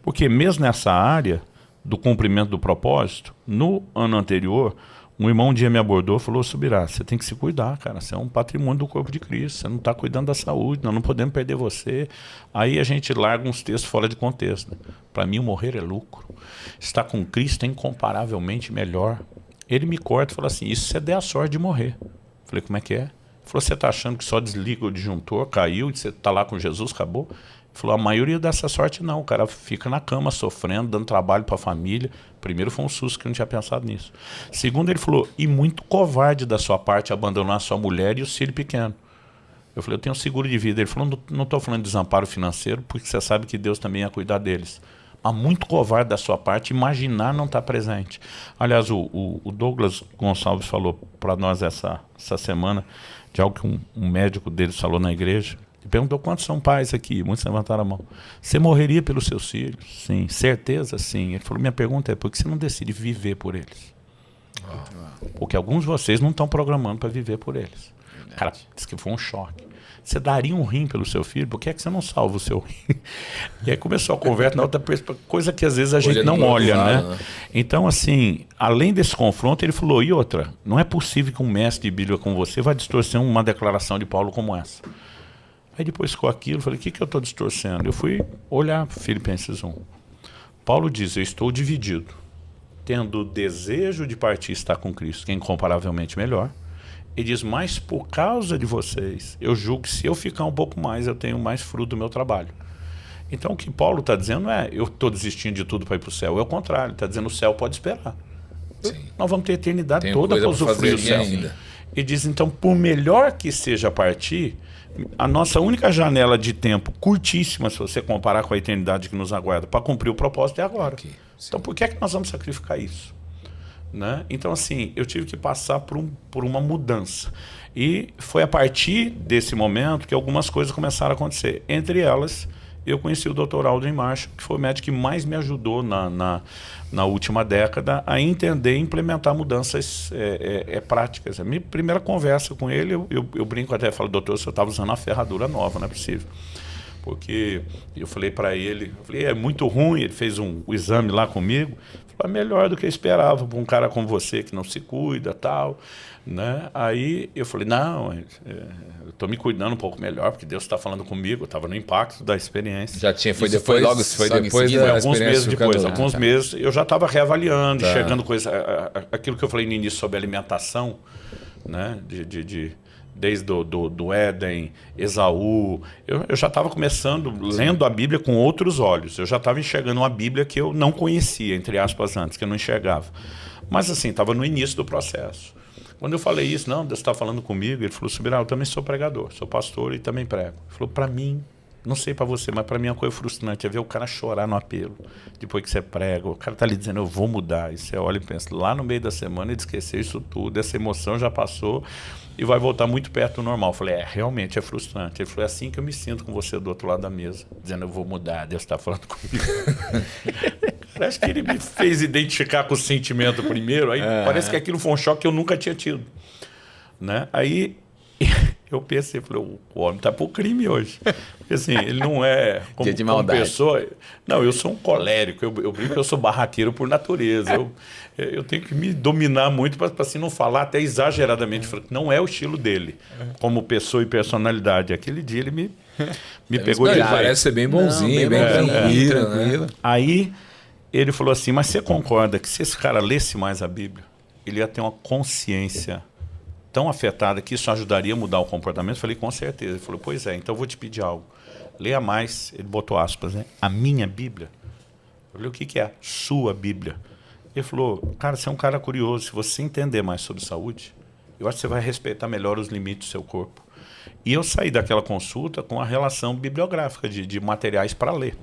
Porque mesmo nessa área do cumprimento do propósito, no ano anterior, um irmão um dia me abordou e falou, Subirá, você tem que se cuidar, cara, você é um patrimônio do corpo de Cristo, você não está cuidando da saúde, nós não podemos perder você. Aí a gente larga uns textos fora de contexto. Né? Para mim o morrer é lucro. Estar com Cristo é incomparavelmente melhor. Ele me corta e fala assim, isso você der a sorte de morrer. Falei, como é que é? Ele falou, você está achando que só desliga o disjuntor, caiu, e você está lá com Jesus, acabou? Ele falou, a maioria dessa sorte não, o cara fica na cama sofrendo, dando trabalho para a família. Primeiro foi um susto que eu não tinha pensado nisso. Segundo, ele falou, e muito covarde da sua parte abandonar a sua mulher e o filho pequeno. Eu falei, eu tenho seguro de vida. Ele falou, não estou falando de desamparo financeiro, porque você sabe que Deus também ia cuidar deles. Mas muito covarde da sua parte imaginar não estar presente. Aliás, o Douglas Gonçalves falou para nós essa semana de algo que um médico deles falou na igreja. Ele perguntou quantos são pais aqui, muitos levantaram a mão. Você morreria pelos seus filhos? Sim. Certeza? Sim. Ele falou, minha pergunta é, por que você não decide viver por eles? Porque alguns de vocês não estão programando para viver por eles. Cara, disse que foi um choque. Você daria um rim pelo seu filho? Por que é que você não salva o seu rim? E aí começou a conversa na outra coisa que às vezes a gente não olha, né? Então, assim, além desse confronto, ele falou, e outra, não é possível que um mestre de Bíblia como você vai distorcer uma declaração de Paulo como essa. Aí depois ficou aquilo, eu falei, o que eu estou distorcendo? Eu fui olhar Filipenses 1. Paulo diz, eu estou dividido, tendo o desejo de partir e estar com Cristo, que é incomparavelmente melhor. Ele diz, mas por causa de vocês, eu julgo que se eu ficar um pouco mais, eu tenho mais fruto do meu trabalho. Então o que Paulo está dizendo é, eu estou desistindo de tudo para ir para o céu. É o contrário, ele está dizendo, o céu pode esperar. Nós vamos ter a eternidade toda para usufruir o céu. Ainda. E diz, então, por melhor que seja partir, a nossa única janela de tempo, curtíssima, se você comparar com a eternidade que nos aguarda, para cumprir o propósito é agora. Então por que é que nós vamos sacrificar isso? Né? Então, assim, eu tive que passar por uma mudança. E foi a partir desse momento que algumas coisas começaram a acontecer. Entre elas, eu conheci o Dr. Aldrin Marshall, que foi o médico que mais me ajudou na última década a entender e implementar mudanças práticas. A minha primeira conversa com ele, eu brinco até, falo, doutor, você estava usando uma ferradura nova, não é possível. Porque eu falei para ele, é muito ruim, ele fez o exame lá comigo, falou, é melhor do que eu esperava para um cara como você que não se cuida, tal, né? Aí eu falei, não, eu estou me cuidando um pouco melhor, porque Deus está falando comigo, eu estava no impacto da experiência. Já tinha, foi depois alguns meses depois, alguns meses, eu já estava reavaliando, chegando coisa, aquilo que eu falei no início sobre alimentação, né? Desde do Éden, Esaú, eu já estava começando, lendo a Bíblia com outros olhos. Eu já estava enxergando uma Bíblia que eu não conhecia, entre aspas, antes, que eu não enxergava. Mas assim, estava no início do processo. Quando eu falei isso, não, Deus está falando comigo, ele falou, Subirá, eu também sou pregador, sou pastor e também prego. Ele falou, para mim, não sei para você, mas para mim é uma coisa frustrante é ver o cara chorar no apelo, depois que você prega, o cara está ali dizendo, eu vou mudar, e você olha e pensa, lá no meio da semana ele esqueceu isso tudo, essa emoção já passou, e vai voltar muito perto do normal. Eu falei, realmente é frustrante. Ele falou, é assim que eu me sinto com você do outro lado da mesa, dizendo, eu vou mudar, Deus está falando comigo. Parece que ele me fez identificar com o sentimento primeiro, aí parece que aquilo foi um choque que eu nunca tinha tido. Né? Aí eu pensei, falei, o homem está por crime hoje. Porque assim, ele não é como pessoa. Não, eu sou um colérico, eu brinco que eu sou barraqueiro por natureza. Eu tenho que me dominar muito para assim, não falar até exageradamente. Não é o estilo dele, como pessoa e personalidade. Aquele dia ele me pegou de jeito. Ele parece ser bem bonzinho, bem tranquilo. Aí ele falou assim, mas você concorda que se esse cara lesse mais a Bíblia, ele ia ter uma consciência tão afetada que isso ajudaria a mudar o comportamento? Eu falei, com certeza. Ele falou, pois é, então eu vou te pedir algo. Leia mais, ele botou aspas, né? A minha Bíblia. Eu falei, o que é a sua Bíblia? Ele falou, cara, você é um cara curioso, se você entender mais sobre saúde, eu acho que você vai respeitar melhor os limites do seu corpo. E eu saí daquela consulta com a relação bibliográfica de materiais para ler.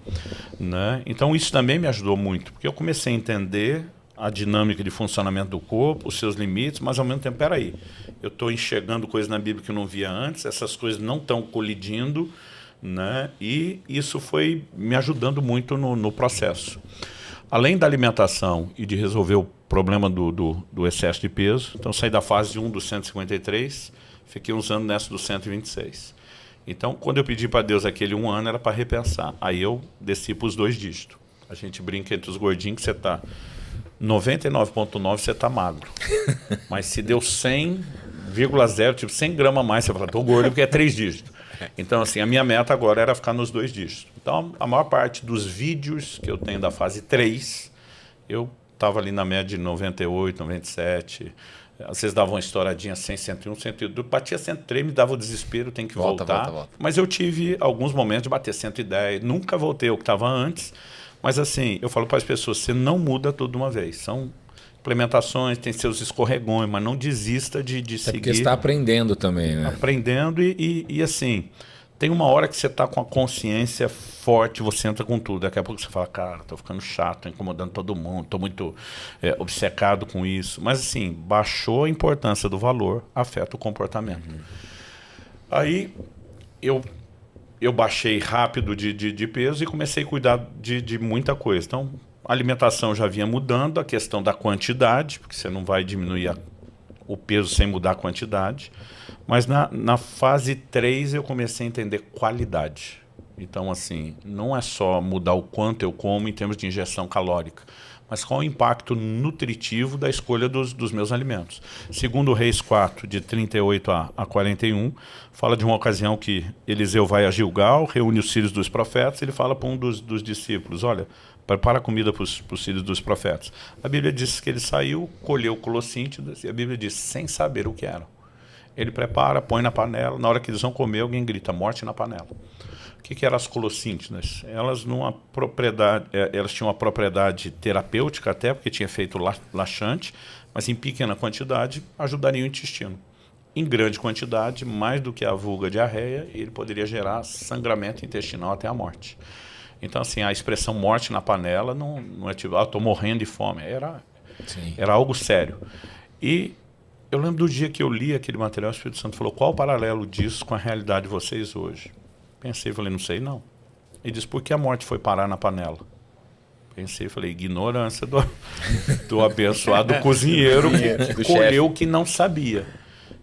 Né? Então isso também me ajudou muito, porque eu comecei a entender a dinâmica de funcionamento do corpo, os seus limites, mas ao mesmo tempo, peraí, eu estou enxergando coisas na Bíblia que eu não via antes, essas coisas não estão colidindo, né? E isso foi me ajudando muito no processo. Além da alimentação e de resolver o problema do excesso de peso, então saí da fase 1 dos 153, fiquei uns anos nessa dos 126. Então, quando eu pedi para Deus aquele 1 ano, era para repensar. Aí eu desci para os 2 dígitos. A gente brinca entre os gordinhos que você está 99,9 você está magro. Mas se deu 100,0, tipo 100 gramas a mais, você fala, estou gordo porque é 3 dígitos. Então, assim, a minha meta agora era ficar nos 2 dígitos. Então, a maior parte dos vídeos que eu tenho da fase 3, eu estava ali na média de 98, 97. Às vezes dava uma estouradinha 100, 101, 102. Batia 103, me dava o desespero, tem que voltar. Volta. Mas eu tive alguns momentos de bater 110. Nunca voltei ao que estava antes. Mas assim, eu falo para as pessoas, você não muda tudo de uma vez. São implementações, tem seus escorregões, mas não desista de seguir. Porque você está aprendendo também, né? Aprendendo e assim, tem uma hora que você está com a consciência forte, você entra com tudo. Daqui a pouco você fala, cara, estou ficando chato, estou incomodando todo mundo, estou muito obcecado com isso. Mas assim, baixou a importância do valor, afeta o comportamento. Aí eu baixei rápido de peso e comecei a cuidar de muita coisa. Então, a alimentação já vinha mudando, a questão da quantidade, porque você não vai diminuir o peso sem mudar a quantidade. Mas na fase 3 eu comecei a entender qualidade. Então, assim, não é só mudar o quanto eu como em termos de ingestão calórica, mas qual o impacto nutritivo da escolha dos meus alimentos. Segundo Reis 4, de 38 a 41, fala de uma ocasião que Eliseu vai a Gilgal, reúne os filhos dos profetas, ele fala para um dos discípulos, olha, prepara a comida para os filhos dos profetas. A Bíblia diz que ele saiu, colheu colossíntidas, e a Bíblia diz, sem saber o que eram. Ele prepara, põe na panela, na hora que eles vão comer, alguém grita, morte na panela. O que eram as colossíntidas? Elas tinham uma propriedade terapêutica até, porque tinha feito laxante, mas em pequena quantidade ajudariam o intestino. Em grande quantidade, mais do que a vulga diarreia, ele poderia gerar sangramento intestinal até a morte. Então, assim, a expressão morte na panela não é tipo, estou morrendo de fome. Era algo sério. E eu lembro do dia que eu li aquele material, o Espírito Santo falou, qual o paralelo disso com a realidade de vocês hoje? Pensei, falei, não sei não. Ele disse, por que a morte foi parar na panela? Pensei, falei, ignorância do abençoado cozinheiro que colheu o que não sabia.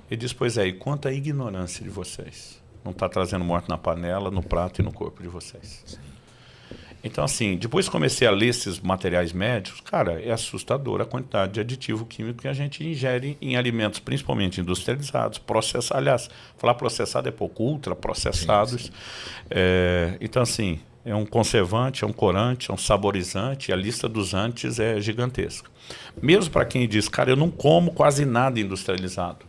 Ele disse, pois é, e quanto à ignorância de vocês? Não está trazendo morte na panela, no prato e no corpo de vocês. Sim. Então, assim, depois que comecei a ler esses materiais médicos, cara, é assustadora a quantidade de aditivo químico que a gente ingere em alimentos, principalmente industrializados, processados. Aliás, falar processado é pouco, ultraprocessados. Sim. Então, assim, é um conservante, é um corante, é um saborizante, e a lista dos antes é gigantesca. Mesmo para quem diz, cara, eu não como quase nada industrializado.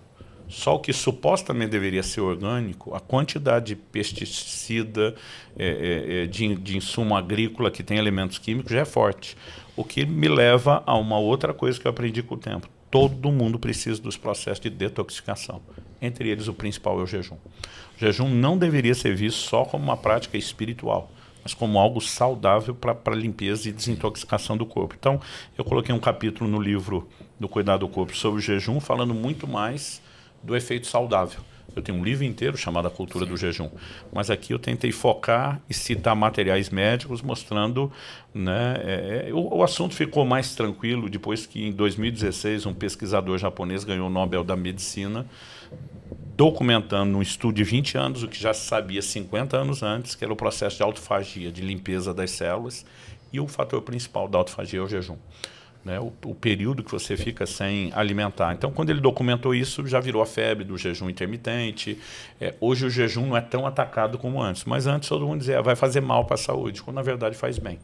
Só o que supostamente deveria ser orgânico, a quantidade de pesticida, de insumo agrícola que tem elementos químicos já é forte. O que me leva a uma outra coisa que eu aprendi com o tempo. Todo mundo precisa dos processos de detoxificação. Entre eles, o principal é o jejum. O jejum não deveria ser visto só como uma prática espiritual, mas como algo saudável para limpeza e desintoxicação do corpo. Então, eu coloquei um capítulo no livro do Cuidado do Corpo sobre o jejum, falando muito mais do efeito saudável. Eu tenho um livro inteiro chamado A Cultura do Jejum, mas aqui eu tentei focar e citar materiais médicos mostrando, né, o assunto ficou mais tranquilo depois que em 2016 um pesquisador japonês ganhou o Nobel da Medicina documentando um estudo de 20 anos o que já se sabia 50 anos antes, que era o processo de autofagia, de limpeza das células, e o fator principal da autofagia é o jejum. Né, o período que você fica sem alimentar. Então, quando ele documentou isso, já virou a febre do jejum intermitente. Hoje o jejum não é tão atacado como antes, mas antes todo mundo dizia, vai fazer mal para a saúde, quando na verdade faz bem.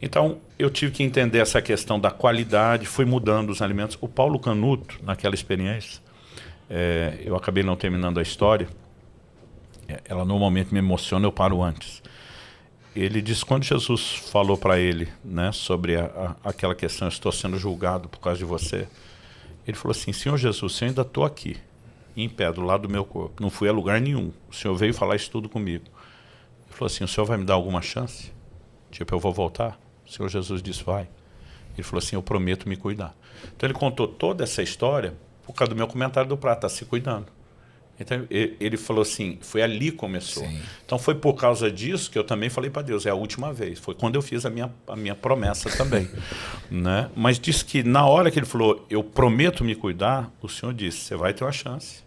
Então, eu tive que entender essa questão da qualidade, fui mudando os alimentos. O Paulo Canuto, naquela experiência, eu acabei não terminando a história, ela normalmente me emociona, eu paro antes. Ele disse, quando Jesus falou para ele, né, sobre aquela questão, eu estou sendo julgado por causa de você, ele falou assim, Senhor Jesus, eu ainda estou aqui, em pé, do lado do meu corpo, não fui a lugar nenhum, o Senhor veio falar isso tudo comigo. Ele falou assim, o Senhor vai me dar alguma chance? Tipo, eu vou voltar? O Senhor Jesus disse, vai. Ele falou assim, eu prometo me cuidar. Então ele contou toda essa história por causa do meu comentário do prato, está se cuidando. Então ele falou assim, foi ali que começou. Sim. Então foi por causa disso que eu também falei para Deus, é a última vez. Foi quando eu fiz a minha promessa também. Né? Mas disse que na hora que ele falou, eu prometo me cuidar, o Senhor disse, você vai ter uma chance.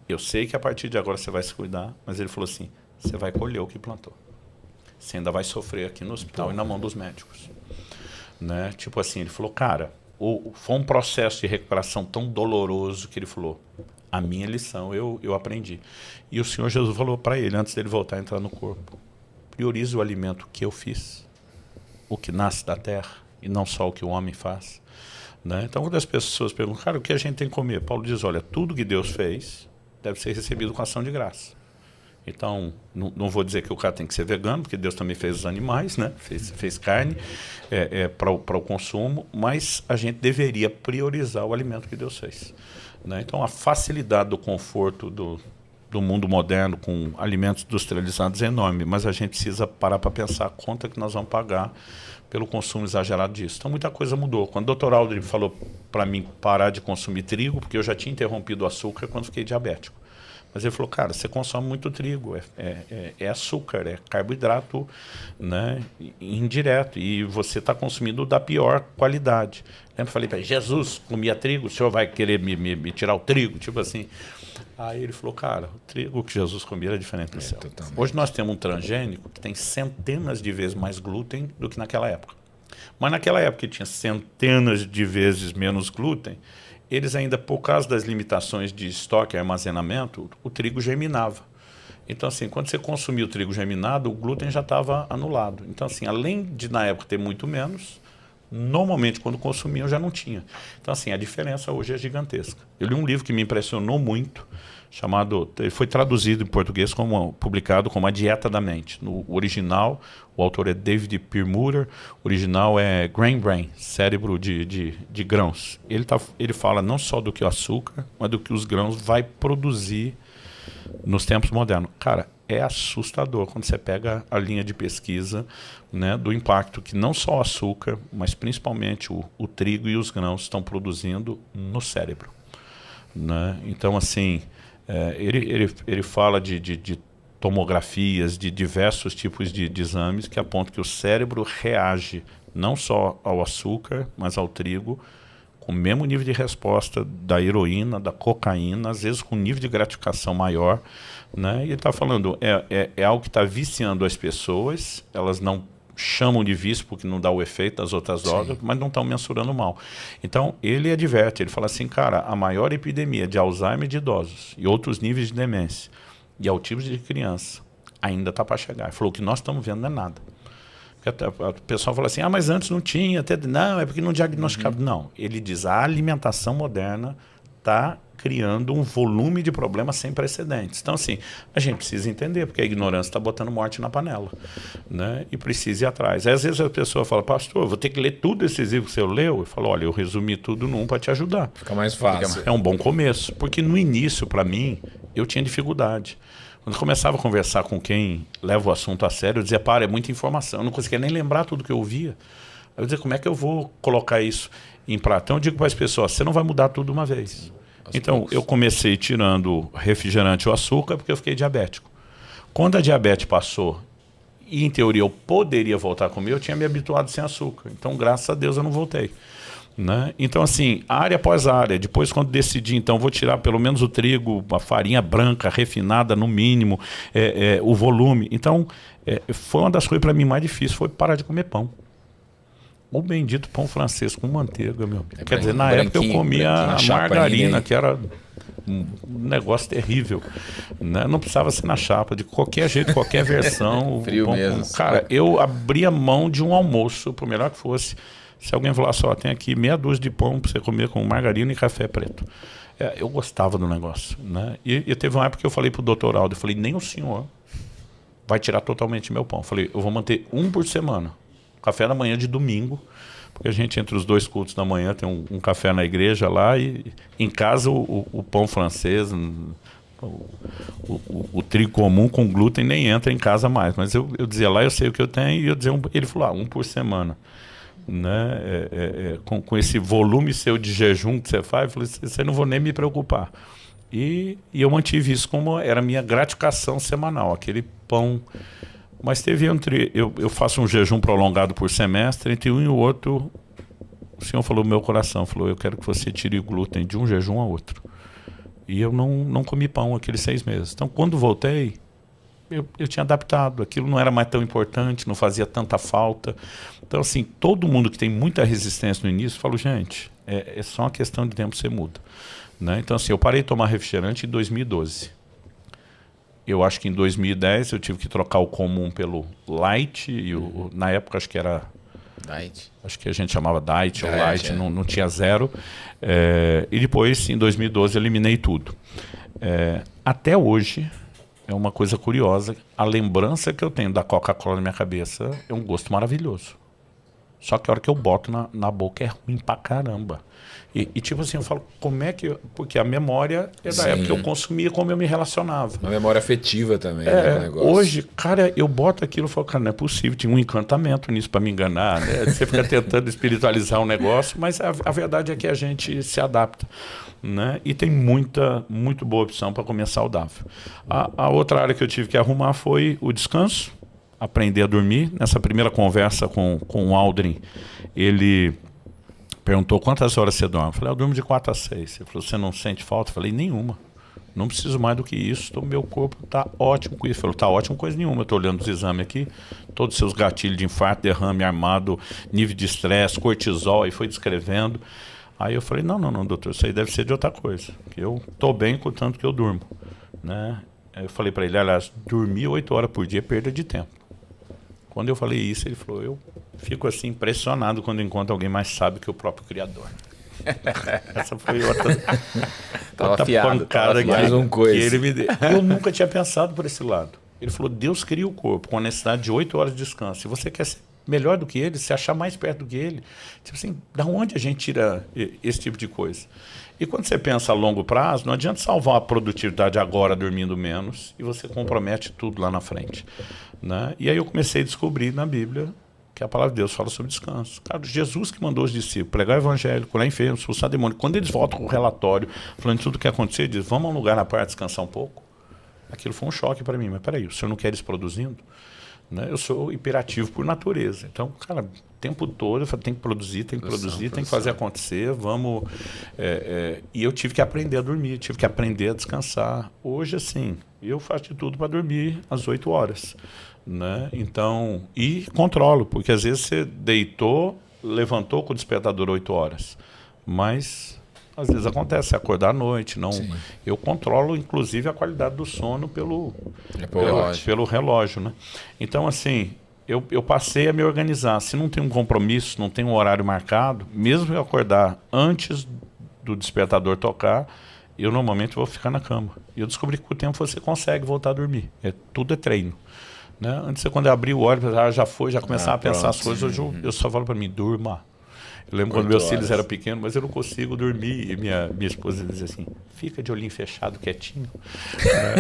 Eu sei que a partir de agora você vai se cuidar, mas ele falou assim, você vai colher o que plantou. Você ainda vai sofrer aqui no hospital e na mão dos médicos. Né? Tipo assim, ele falou, cara, foi um processo de recuperação tão doloroso que ele falou, a minha lição eu aprendi. E o Senhor Jesus falou para ele, antes dele voltar a entrar no corpo, priorize o alimento que eu fiz, o que nasce da terra, e não só o que o homem faz. Né? Então, quando as pessoas perguntam, cara, o que a gente tem que comer? Paulo diz, olha, tudo que Deus fez deve ser recebido com ação de graça. Então, não vou dizer que o cara tem que ser vegano, porque Deus também fez os animais, né? fez carne para o consumo, mas a gente deveria priorizar o alimento que Deus fez. Né? Então, a facilidade do conforto do mundo moderno com alimentos industrializados é enorme, mas a gente precisa parar para pensar a conta que nós vamos pagar pelo consumo exagerado disso. Então, muita coisa mudou. Quando o Dr. Aldrin falou para mim parar de consumir trigo, porque eu já tinha interrompido o açúcar quando fiquei diabético. Mas ele falou, cara, você consome muito trigo, é açúcar, é carboidrato, né, indireto, e você está consumindo da pior qualidade. Eu falei para ele, Jesus, comia trigo, o senhor vai querer me tirar o trigo? Tipo assim. Aí ele falou, cara, o trigo que Jesus comia era diferente do céu. Hoje nós temos um transgênico que tem centenas de vezes mais glúten do que naquela época. Mas naquela época que tinha centenas de vezes menos glúten, eles ainda, por causa das limitações de estoque e armazenamento, o trigo germinava. Então, assim, quando você consumia o trigo germinado, o glúten já estava anulado. Então, assim, além de na época ter muito menos, normalmente quando consumiam já não tinha. Então, assim, a diferença hoje é gigantesca. Eu li um livro que me impressionou muito, ele foi traduzido em português, publicado como A Dieta da Mente. No original, o autor é David Perlmutter, o original é Grain Brain, cérebro de grãos. Ele fala não só do que o açúcar, mas do que os grãos vai produzir nos tempos modernos. Cara, é assustador quando você pega a linha de pesquisa, né, do impacto que não só o açúcar, mas principalmente o trigo e os grãos estão produzindo no cérebro. Né? Então, assim, ele fala de tomografias, de diversos tipos de exames que apontam que o cérebro reage não só ao açúcar, mas ao trigo, com o mesmo nível de resposta da heroína, da cocaína, às vezes com um nível de gratificação maior. Né? E ele está falando, é algo que está viciando as pessoas, elas não chamam de vício porque não dá o efeito das outras drogas, mas não estão mensurando mal. Então, ele adverte, ele fala assim, cara, a maior epidemia de Alzheimer de idosos e outros níveis de demência e autismo de criança ainda está para chegar. Ele falou, o que nós estamos vendo não é nada. O pessoal fala assim, mas antes não tinha, não, é porque não diagnosticava. Não, ele diz, a alimentação moderna está criando um volume de problemas sem precedentes. Então, assim, a gente precisa entender, porque a ignorância está botando morte na panela, né? E precisa ir atrás. Aí, às vezes a pessoa fala, pastor, vou ter que ler tudo esses livros que você leu. Eu falo, olha, eu resumi tudo num para te ajudar. Fica mais fácil. É um bom começo, porque no início, para mim, eu tinha dificuldade. Quando eu começava a conversar com quem leva o assunto a sério, eu dizia, é muita informação, eu não conseguia nem lembrar tudo que eu ouvia. Aí eu dizia, como é que eu vou colocar isso em prática? Então eu digo para as pessoas, você não vai mudar tudo de uma vez. Então eu comecei tirando refrigerante ou açúcar porque eu fiquei diabético. Quando a diabetes passou, e em teoria eu poderia voltar a comer, eu tinha me habituado sem açúcar. Então graças a Deus eu não voltei. Né? Então, assim, área após área. Depois, quando decidi, então, vou tirar pelo menos o trigo, a farinha branca, refinada no mínimo, o volume. Então, foi uma das coisas para mim mais difíceis, foi parar de comer pão. O bendito pão francês com manteiga, meu. Quer dizer, na época eu comia a margarina, que era um negócio terrível. Né? Não precisava ser na chapa, de qualquer jeito, qualquer versão. Frio pão, mesmo. Cara, eu abria mão de um almoço, por melhor que fosse. Se alguém falasse, tem aqui meia dúzia de pão para você comer com margarina e café preto. Eu gostava do negócio. Né? E teve uma época que eu falei para o doutor Aldo, eu falei, nem o senhor vai tirar totalmente meu pão. Eu falei, eu vou manter um por semana. Café da manhã de domingo, porque a gente, entre os dois cultos da manhã, tem um café na igreja lá e em casa o pão francês, o trigo comum com glúten nem entra em casa mais. Mas eu dizia lá, eu sei o que eu tenho, e eu dizia, ele falou, um por semana. Né? Com esse volume seu de jejum que você faz, eu falei, você não vou nem me preocupar. E eu mantive isso como era a minha gratificação semanal, aquele pão. Mas teve eu faço um jejum prolongado por semestre, entre um e o outro, o Senhor falou no meu coração, falou, eu quero que você tire o glúten de um jejum a outro. E eu não comi pão aqueles 6 meses. Então, quando voltei, eu tinha adaptado, aquilo não era mais tão importante, não fazia tanta falta. Então, assim, todo mundo que tem muita resistência no início, fala, gente, é só uma questão de tempo, você muda. Né? Então, assim, eu parei de tomar refrigerante em 2012. Eu acho que em 2010 eu tive que trocar o comum pelo light, e na época acho que era... Diet. Acho que a gente chamava diet ou light, não tinha zero. E depois, em 2012, eu eliminei tudo. Até hoje... É uma coisa curiosa, a lembrança que eu tenho da Coca-Cola na minha cabeça é um gosto maravilhoso. Só que a hora que eu boto na boca é ruim pra caramba. E tipo assim, eu falo, como é que... Porque a memória é da época que eu consumia, como eu me relacionava. Uma memória afetiva também. Né, negócio. Hoje, cara, eu boto aquilo e falo, cara, não é possível, tinha um encantamento nisso para me enganar. Né? Você fica tentando espiritualizar um negócio, mas a verdade é que a gente se adapta. Né? E tem muito boa opção para comer saudável. A outra área que eu tive que arrumar foi o descanso, aprender a dormir. Nessa primeira conversa com o Aldrin, ele perguntou quantas horas você dorme. Eu falei, eu durmo de 4 a 6. Ele falou, você não sente falta? Eu falei, nenhuma. Não preciso mais do que isso, meu corpo está ótimo com isso. Ele falou, está ótimo coisa nenhuma. Eu estou olhando os exames aqui, todos os seus gatilhos de infarto, derrame armado, nível de estresse, cortisol, aí foi descrevendo. Aí eu falei, não, doutor, isso aí deve ser de outra coisa. Eu estou bem com o tanto que eu durmo. Né? Aí eu falei para ele, aliás, dormir 8 horas por dia é perda de tempo. Quando eu falei isso, ele falou, eu fico assim impressionado quando encontro alguém mais sábio que o próprio Criador. Essa foi outra pancada mais um coisa. Que ele me deu. Eu nunca tinha pensado por esse lado. Ele falou, Deus cria o corpo com a necessidade de 8 horas de descanso. Se você quer ser melhor do que ele, se achar mais perto do que ele, tipo assim, da onde a gente tira esse tipo de coisa? E quando você pensa a longo prazo, não adianta salvar a produtividade agora dormindo menos e você compromete tudo lá na frente. Né? E aí eu comecei a descobrir na Bíblia que a palavra de Deus fala sobre descanso. Cara, Jesus que mandou os discípulos pregar o evangelho, curar enfermos, expulsar demônio. Quando eles voltam com o relatório, falando de tudo o que aconteceu, ele diz, vamos a um lugar na praia descansar um pouco. Aquilo foi um choque para mim. Mas peraí, o senhor não quer isso produzindo? Né? Eu sou hiperativo por natureza. Então, cara, o tempo todo eu falo, tem que produzir, tem que fazer acontecer, vamos... E eu tive que aprender a dormir, tive que aprender a descansar. Hoje, assim, eu faço de tudo para dormir às 8 horas. Né? Então, e controlo, porque às vezes você deitou, levantou com o despertador 8 horas, mas às vezes acontece, você acordar à noite, não. Eu controlo inclusive a qualidade do sono pelo relógio, né? Então assim, eu passei a me organizar, se não tem um compromisso, não tem um horário marcado, mesmo eu acordar antes do despertador tocar, eu normalmente vou ficar na cama. E eu descobri que com o tempo você consegue voltar a dormir, tudo é treino. Né? Antes, quando eu abri o olho, já começava a pensar as coisas. Hoje eu só falo para mim, durma. Eu lembro quando meus filhos eram pequenos, mas eu não consigo dormir. E minha esposa dizia assim, fica de olhinho fechado, quietinho.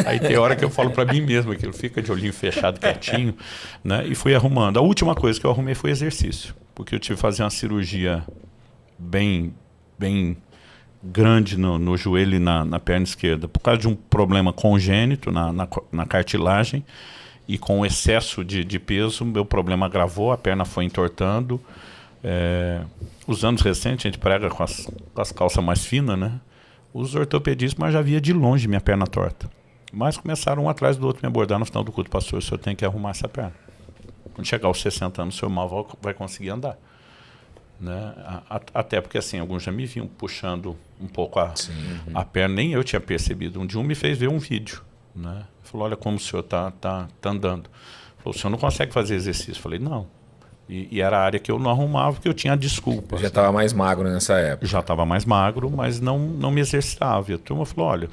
Aí tem hora que eu falo para mim mesmo aquilo, fica de olhinho fechado, quietinho. Né? E fui arrumando. A última coisa que eu arrumei foi exercício. Porque eu tive que fazer uma cirurgia bem grande no joelho e na perna esquerda. Por causa de um problema congênito na cartilagem. E com o excesso de peso, meu problema agravou, a perna foi entortando. Os anos recentes, a gente prega com as calças mais finas, né? Os ortopedistas, mas já via de longe minha perna torta. Mas começaram um atrás do outro me abordar no final do culto. Pastor, o senhor tem que arrumar essa perna. Quando chegar aos 60 anos, o senhor mal vai conseguir andar. Né? Até porque assim, alguns já me vinham puxando um pouco a perna, nem eu tinha percebido. Um dia me fez ver um vídeo. Né? Falou, olha como o senhor tá andando. Falou, o senhor não consegue fazer exercício? Falei, não. E era a área que eu não arrumava, porque eu tinha desculpa. Já estava mais magro nessa época. Já estava mais magro, mas não me exercitava. E a turma falou, olha,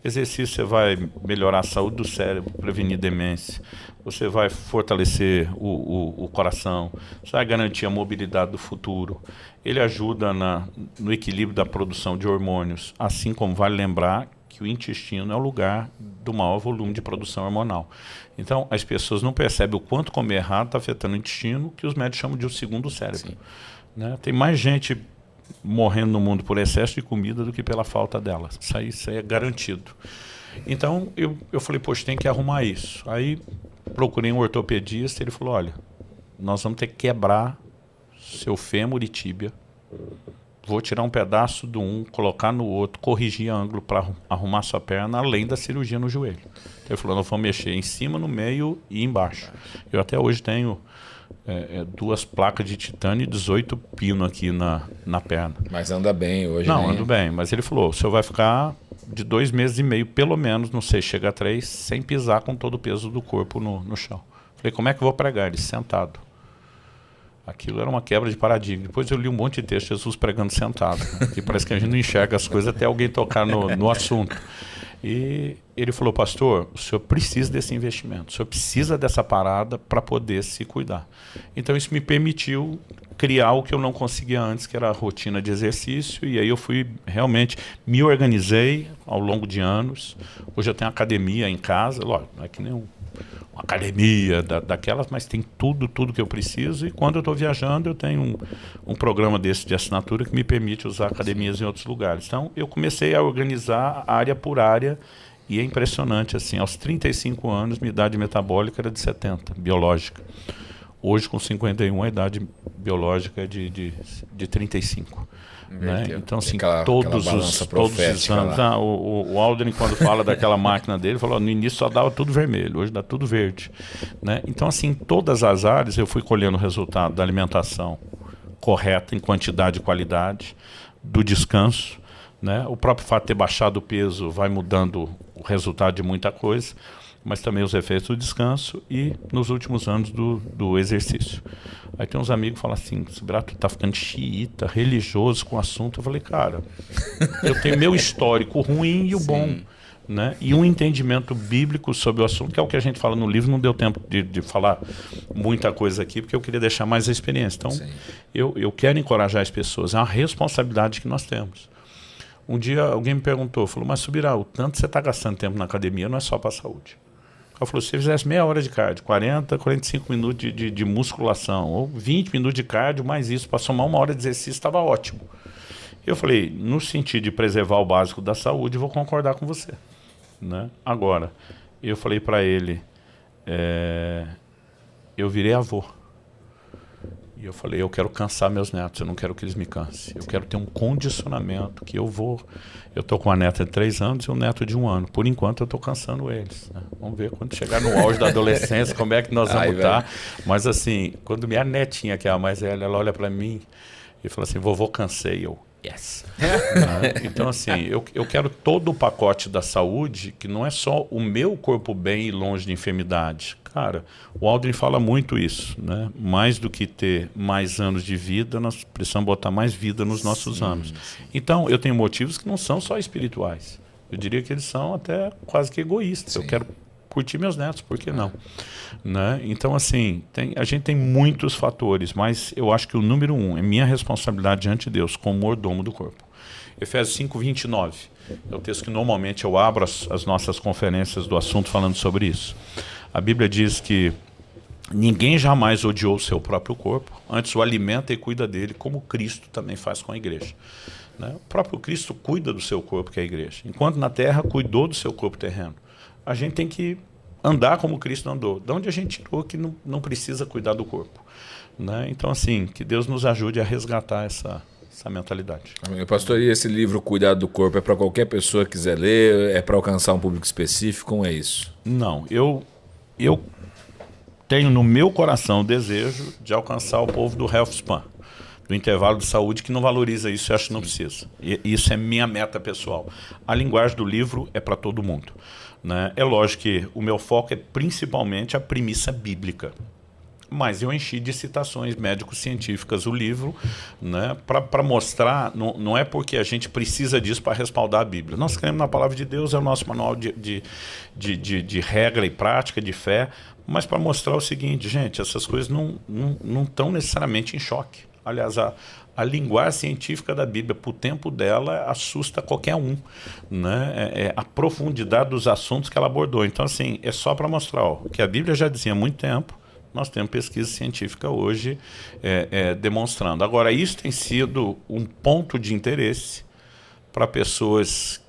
exercício você vai melhorar a saúde do cérebro, prevenir demência, você vai fortalecer o coração, você vai garantir a mobilidade do futuro. Ele ajuda no equilíbrio da produção de hormônios, assim como vale lembrar que o intestino é o lugar do maior volume de produção hormonal. Então, as pessoas não percebem o quanto comer errado está afetando o intestino, que os médicos chamam de o segundo cérebro. Né? Tem mais gente morrendo no mundo por excesso de comida do que pela falta dela. Isso aí é garantido. Então, eu falei, poxa, tem que arrumar isso. Aí, procurei um ortopedista, ele falou, olha, nós vamos ter que quebrar seu fêmur e tíbia, vou tirar um pedaço do um, colocar no outro, corrigir ângulo para arrumar sua perna, além da cirurgia no joelho. Então, ele falou, nós vamos mexer em cima, no meio e embaixo. Eu até hoje tenho 2 placas de titânio e 18 pino aqui na perna. Mas anda bem hoje, Não, ando bem. Mas ele falou, o senhor vai ficar de 2 meses e meio, pelo menos, não sei, chega a 3, sem pisar com todo o peso do corpo no chão. Falei, como é que eu vou pregar? Ele, sentado. Aquilo era uma quebra de paradigma. Depois eu li um monte de texto, Jesus pregando sentado. Né? Que parece que a gente não enxerga as coisas até alguém tocar no assunto. E ele falou, pastor, o senhor precisa desse investimento, o senhor precisa dessa parada para poder se cuidar. Então isso me permitiu criar o que eu não conseguia antes, que era a rotina de exercício, e aí eu fui realmente, me organizei ao longo de anos. Hoje eu tenho academia em casa, lógico, não é que nem uma academia daquelas, mas tem tudo que eu preciso, e quando eu estou viajando eu tenho um programa desse de assinatura que me permite usar academias em outros lugares. Então eu comecei a organizar área por área, e é impressionante, assim, aos 35 anos minha idade metabólica era de 70, biológica. Hoje, com 51, a idade biológica é de 35. Né? Então, assim, todos os anos. O Aldrin, quando fala daquela máquina dele, falou: no início só dava tudo vermelho, hoje dá tudo verde. Né? Então, assim, em todas as áreas eu fui colhendo o resultado da alimentação correta, em quantidade e qualidade, do descanso. Né? O próprio fato de ter baixado o peso vai mudando o resultado de muita coisa, mas também os efeitos do descanso e, nos últimos anos, do exercício. Aí tem uns amigos que falam assim: Sibirato, tá ficando xiita, religioso com o assunto. Eu falei: cara, eu tenho meu histórico ruim e o bom. Né? E um entendimento bíblico sobre o assunto, que é o que a gente fala no livro. Não deu tempo de falar muita coisa aqui, porque eu queria deixar mais a experiência. Então, eu quero encorajar as pessoas. É uma responsabilidade que nós temos. Um dia alguém me perguntou, falou: mas Subirá, o tanto que você está gastando tempo na academia não é só para a saúde. Ela falou: se você fizesse meia hora de cardio, 40, 45 minutos de musculação, ou 20 minutos de cardio, mais isso, para somar 1 hora de exercício, estava ótimo. Eu falei: no sentido de preservar o básico da saúde, vou concordar com você. Né? Agora, eu falei para ele, eu virei avô. E eu falei: eu quero cansar meus netos, eu não quero que eles me cansem. Eu quero ter um condicionamento que eu estou com uma neta de 3 anos e um neto de 1 ano. Por enquanto eu estou cansando eles. Né? Vamos ver quando chegar no auge da adolescência, como é que nós vamos estar. Mas assim, quando minha netinha, que é a mais velha, ela olha para mim e fala assim: vovô, cansei. Eu: yes. Então, assim, eu quero todo o pacote da saúde, que não é só o meu corpo bem e longe de enfermidade. Cara, o Aldrin fala muito isso, né? Mais do que ter mais anos de vida, nós precisamos botar mais vida nos nossos anos. Então, eu tenho motivos que não são só espirituais. Eu diria que eles são até quase que egoístas. Eu quero curtir meus netos, por que não? Né? Então, assim, a gente tem muitos fatores, mas eu acho que o número 1 é minha responsabilidade diante de Deus como mordomo do corpo. Efésios 5:29 é o texto que normalmente eu abro as nossas conferências do assunto falando sobre isso. A Bíblia diz que ninguém jamais odiou o seu próprio corpo, antes o alimenta e cuida dele, como Cristo também faz com a igreja. Né? O próprio Cristo cuida do seu corpo, que é a igreja. Enquanto na terra cuidou do seu corpo terreno, a gente tem que andar como Cristo andou. De onde a gente tirou que não precisa cuidar do corpo. Né? Então, assim, que Deus nos ajude a resgatar essa mentalidade. Pastor, e esse livro Cuidado do Corpo é para qualquer pessoa que quiser ler? É para alcançar um público específico? Como é isso? Não, eu tenho no meu coração o desejo de alcançar o povo do health span, do intervalo de saúde, que não valoriza isso e acha que não precisa. E isso é minha meta pessoal. A linguagem do livro é para todo mundo. Né? É lógico que o meu foco é principalmente a premissa bíblica. Mas eu enchi de citações médico-científicas o livro, né, para mostrar, não é porque a gente precisa disso para respaldar a Bíblia. Nós cremos na palavra de Deus, é o nosso manual de regra e prática, de fé, mas para mostrar o seguinte: gente, essas coisas não estão necessariamente em choque. Aliás, a linguagem científica da Bíblia, por tempo dela, assusta qualquer um. Né? A profundidade dos assuntos que ela abordou. Então, assim, é só para mostrar que a Bíblia já dizia há muito tempo. Nós temos pesquisa científica hoje demonstrando. Agora, isso tem sido um ponto de interesse para pessoas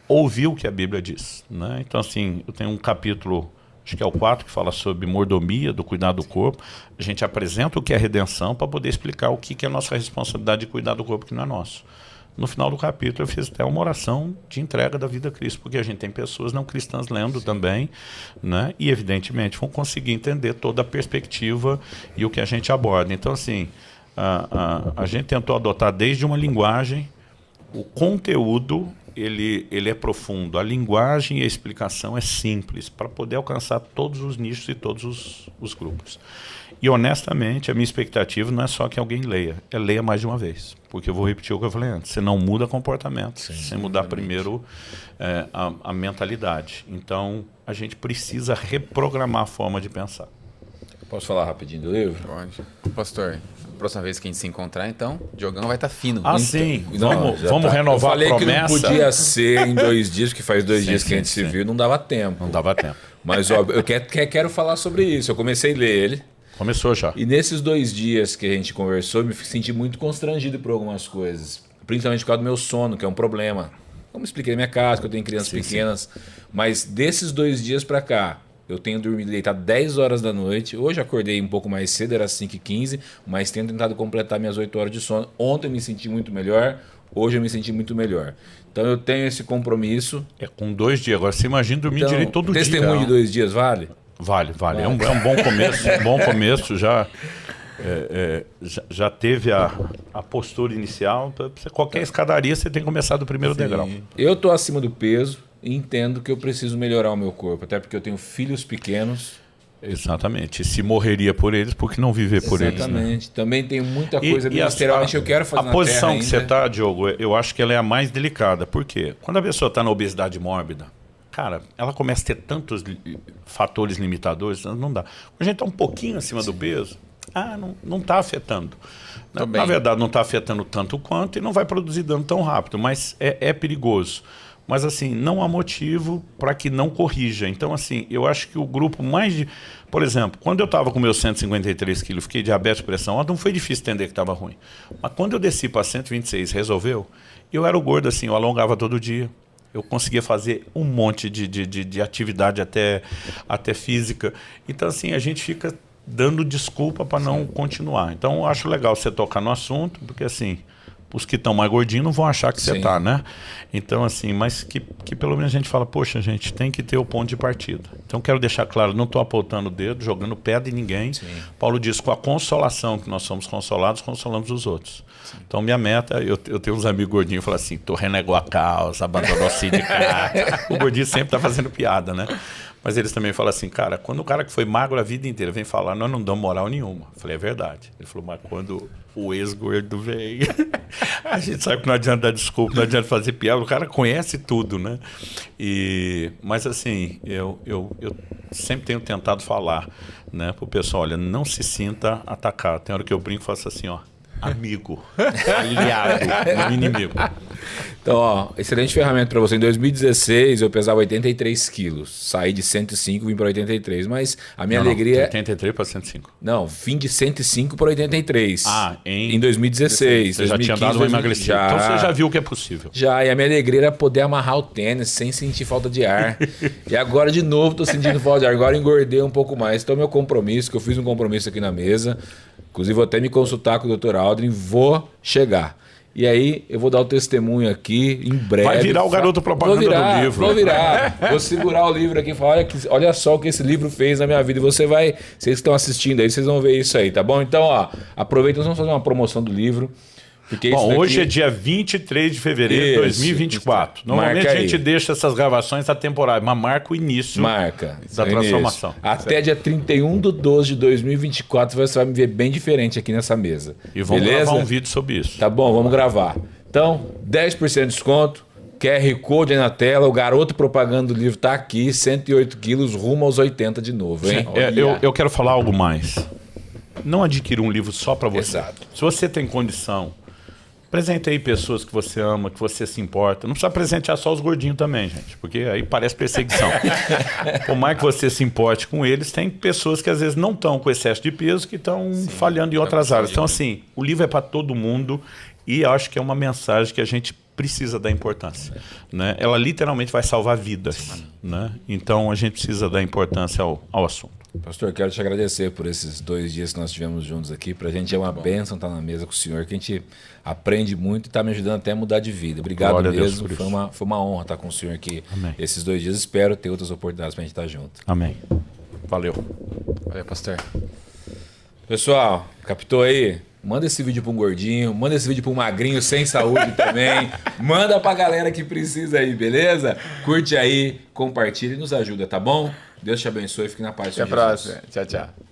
ouvir o que a Bíblia diz. Né? Então, assim, eu tenho um capítulo, acho que é o 4, que fala sobre mordomia, do cuidado do corpo. A gente apresenta o que é redenção para poder explicar o que é a nossa responsabilidade de cuidar do corpo, que não é nosso. No final do capítulo eu fiz até uma oração de entrega da vida a Cristo, porque a gente tem pessoas não cristãs lendo também, né? E evidentemente vão conseguir entender toda a perspectiva e o que a gente aborda. Então, assim, a gente tentou adotar desde uma linguagem, o conteúdo ele é profundo, a linguagem e a explicação é simples, para poder alcançar todos os nichos e todos os grupos. E honestamente, a minha expectativa não é só que alguém leia, é leia mais de uma vez. Porque eu vou repetir o que eu falei antes, você não muda comportamento, sem mudar primeiro a mentalidade. Então, a gente precisa reprogramar a forma de pensar. Posso falar rapidinho do livro? Pode. Pastor, próxima vez que a gente se encontrar, então, o Diogão vai estar fino. Ah, sim. Vamos renovar a promessa. Eu falei que não podia ser em 2 dias, que faz 2 dias que a gente se viu, não dava tempo. Não dava tempo. Mas ó, eu quero falar sobre isso. Eu comecei a ler ele. Começou já. E nesses 2 dias que a gente conversou, eu me senti muito constrangido por algumas coisas. Principalmente por causa do meu sono, que é um problema. Como expliquei na minha casa, que eu tenho crianças pequenas. Mas desses 2 dias para cá, Eu tenho dormido deitado 10 horas da noite. Hoje acordei um pouco mais cedo, era 5h15, mas tenho tentado completar minhas 8 horas de sono. Ontem eu me senti muito melhor, hoje eu me senti muito melhor. Então eu tenho esse compromisso. Com 2 dias. Agora você imagina dormir direito todo dia. Testemunho de 2 dias vale? Vale. É um bom começo. Um bom começo. Já teve a postura inicial. Qualquer escadaria você tem que começar do primeiro degrau. Eu estou acima do peso e entendo que eu preciso melhorar o meu corpo, até porque eu tenho filhos pequenos. Exatamente. Se morreria por eles, por que não viver por eles? Exatamente. Né? Também tem muita coisa ministerialmente que eu quero fazer na terra. A posição que você está, Diogo, eu acho que ela é a mais delicada. Por quê? Quando a pessoa está na obesidade mórbida, cara, ela começa a ter tantos fatores limitadores, não dá. Quando a gente está um pouquinho acima do peso, não está afetando. Na verdade, não está afetando tanto quanto e não vai produzir dano tão rápido, mas é perigoso. Mas assim, não há motivo para que não corrija. Então assim, eu acho que o grupo mais de... Por exemplo, quando eu estava com meus 153 quilos, fiquei diabetes, pressão alta, não foi difícil entender que estava ruim. Mas quando eu desci para 126, resolveu, eu era o gordo assim, eu alongava todo dia. Eu conseguia fazer um monte de atividade até física. Então assim, a gente fica dando desculpa para não continuar. Então eu acho legal você tocar no assunto, porque assim... Os que estão mais gordinhos não vão achar que você está, né? Então, assim, mas que pelo menos a gente fala, poxa, gente, tem que ter o ponto de partida. Então, quero deixar claro, não estou apontando o dedo, jogando pedra em ninguém. Sim. Paulo diz, com a consolação que nós somos consolados, consolamos os outros. Sim. Então, minha meta, eu tenho uns amigos gordinhos que falam assim, tu renegou a causa, abandonou o sindicato. O gordinho sempre está fazendo piada, né? Mas eles também falam assim, cara, quando o cara que foi magro a vida inteira vem falar, nós não damos moral nenhuma. Eu falei, é verdade. Ele falou, mas quando o ex-gordo veio, a gente sabe que não adianta dar desculpa, não adianta fazer piada, o cara conhece tudo, né? Mas assim, eu sempre tenho tentado falar, né, pro pessoal, olha, não se sinta atacado. Tem hora que eu brinco e faço assim, ó, amigo, aliado, não inimigo. Então, ó, excelente ferramenta para você. Em 2016 eu pesava 83 quilos. Saí de 105 e vim para 83. Mas a minha alegria... 83 para 105. Não, vim de 105 para 83. Em 2016. Você 2015, já tinha dado uma emagrecida. Então você já viu que é possível. Já, e a minha alegria era poder amarrar o tênis sem sentir falta de ar. E agora de novo estou sentindo falta de ar. Agora engordei um pouco mais. Então meu compromisso, que eu fiz um compromisso aqui na mesa, inclusive vou até me consultar com o Dr. Aldrin, vou chegar. E aí, eu vou dar o testemunho aqui, em breve. Vai virar o garoto propaganda do livro. Vou virar. Vou segurar o livro aqui e falar, olha só o que esse livro fez na minha vida. E vocês que estão assistindo aí, vocês vão ver isso aí, tá bom? Então, ó, aproveita, nós vamos fazer uma promoção do livro. Bom, hoje é dia 23 de fevereiro de 2024. Normalmente a gente deixa essas gravações atemporais, mas marca o início da transformação. Até dia 31/12/2024 você vai me ver bem diferente aqui nessa mesa. E vamos gravar um vídeo sobre isso. Tá bom, vamos gravar. Então, 10% de desconto, QR Code aí na tela, o garoto propaganda do livro tá aqui, 108 quilos, rumo aos 80 de novo, hein? Eu quero falar algo mais. Não adquira um livro só para você. Exato. Se você tem condição... Presenteie pessoas que você ama, que você se importa. Não precisa presentear só os gordinhos também, gente, porque aí parece perseguição. Por mais que você se importe com eles, tem pessoas que às vezes não estão com excesso de peso, que estão falhando em outras áreas. Então, assim, o livro é para todo mundo e acho que é uma mensagem que a gente precisa dar importância. Né? Ela literalmente vai salvar vidas. Né? Então, a gente precisa dar importância ao assunto. Pastor, quero te agradecer por esses 2 dias que nós tivemos juntos aqui. Para a gente é uma bênção estar na mesa com o senhor, que a gente aprende muito e está me ajudando até a mudar de vida. Obrigado mesmo. Foi uma honra estar com o senhor aqui. Amém. Esses 2 dias. Espero ter outras oportunidades para a gente estar junto. Amém. Valeu. Valeu, pastor. Pessoal, captou aí? Manda esse vídeo para um gordinho, manda esse vídeo para um magrinho sem saúde também. Manda para a galera que precisa aí, beleza? Curte aí, compartilha e nos ajuda, tá bom? Deus te abençoe e fique na paz. Até a próxima. Tchau, tchau.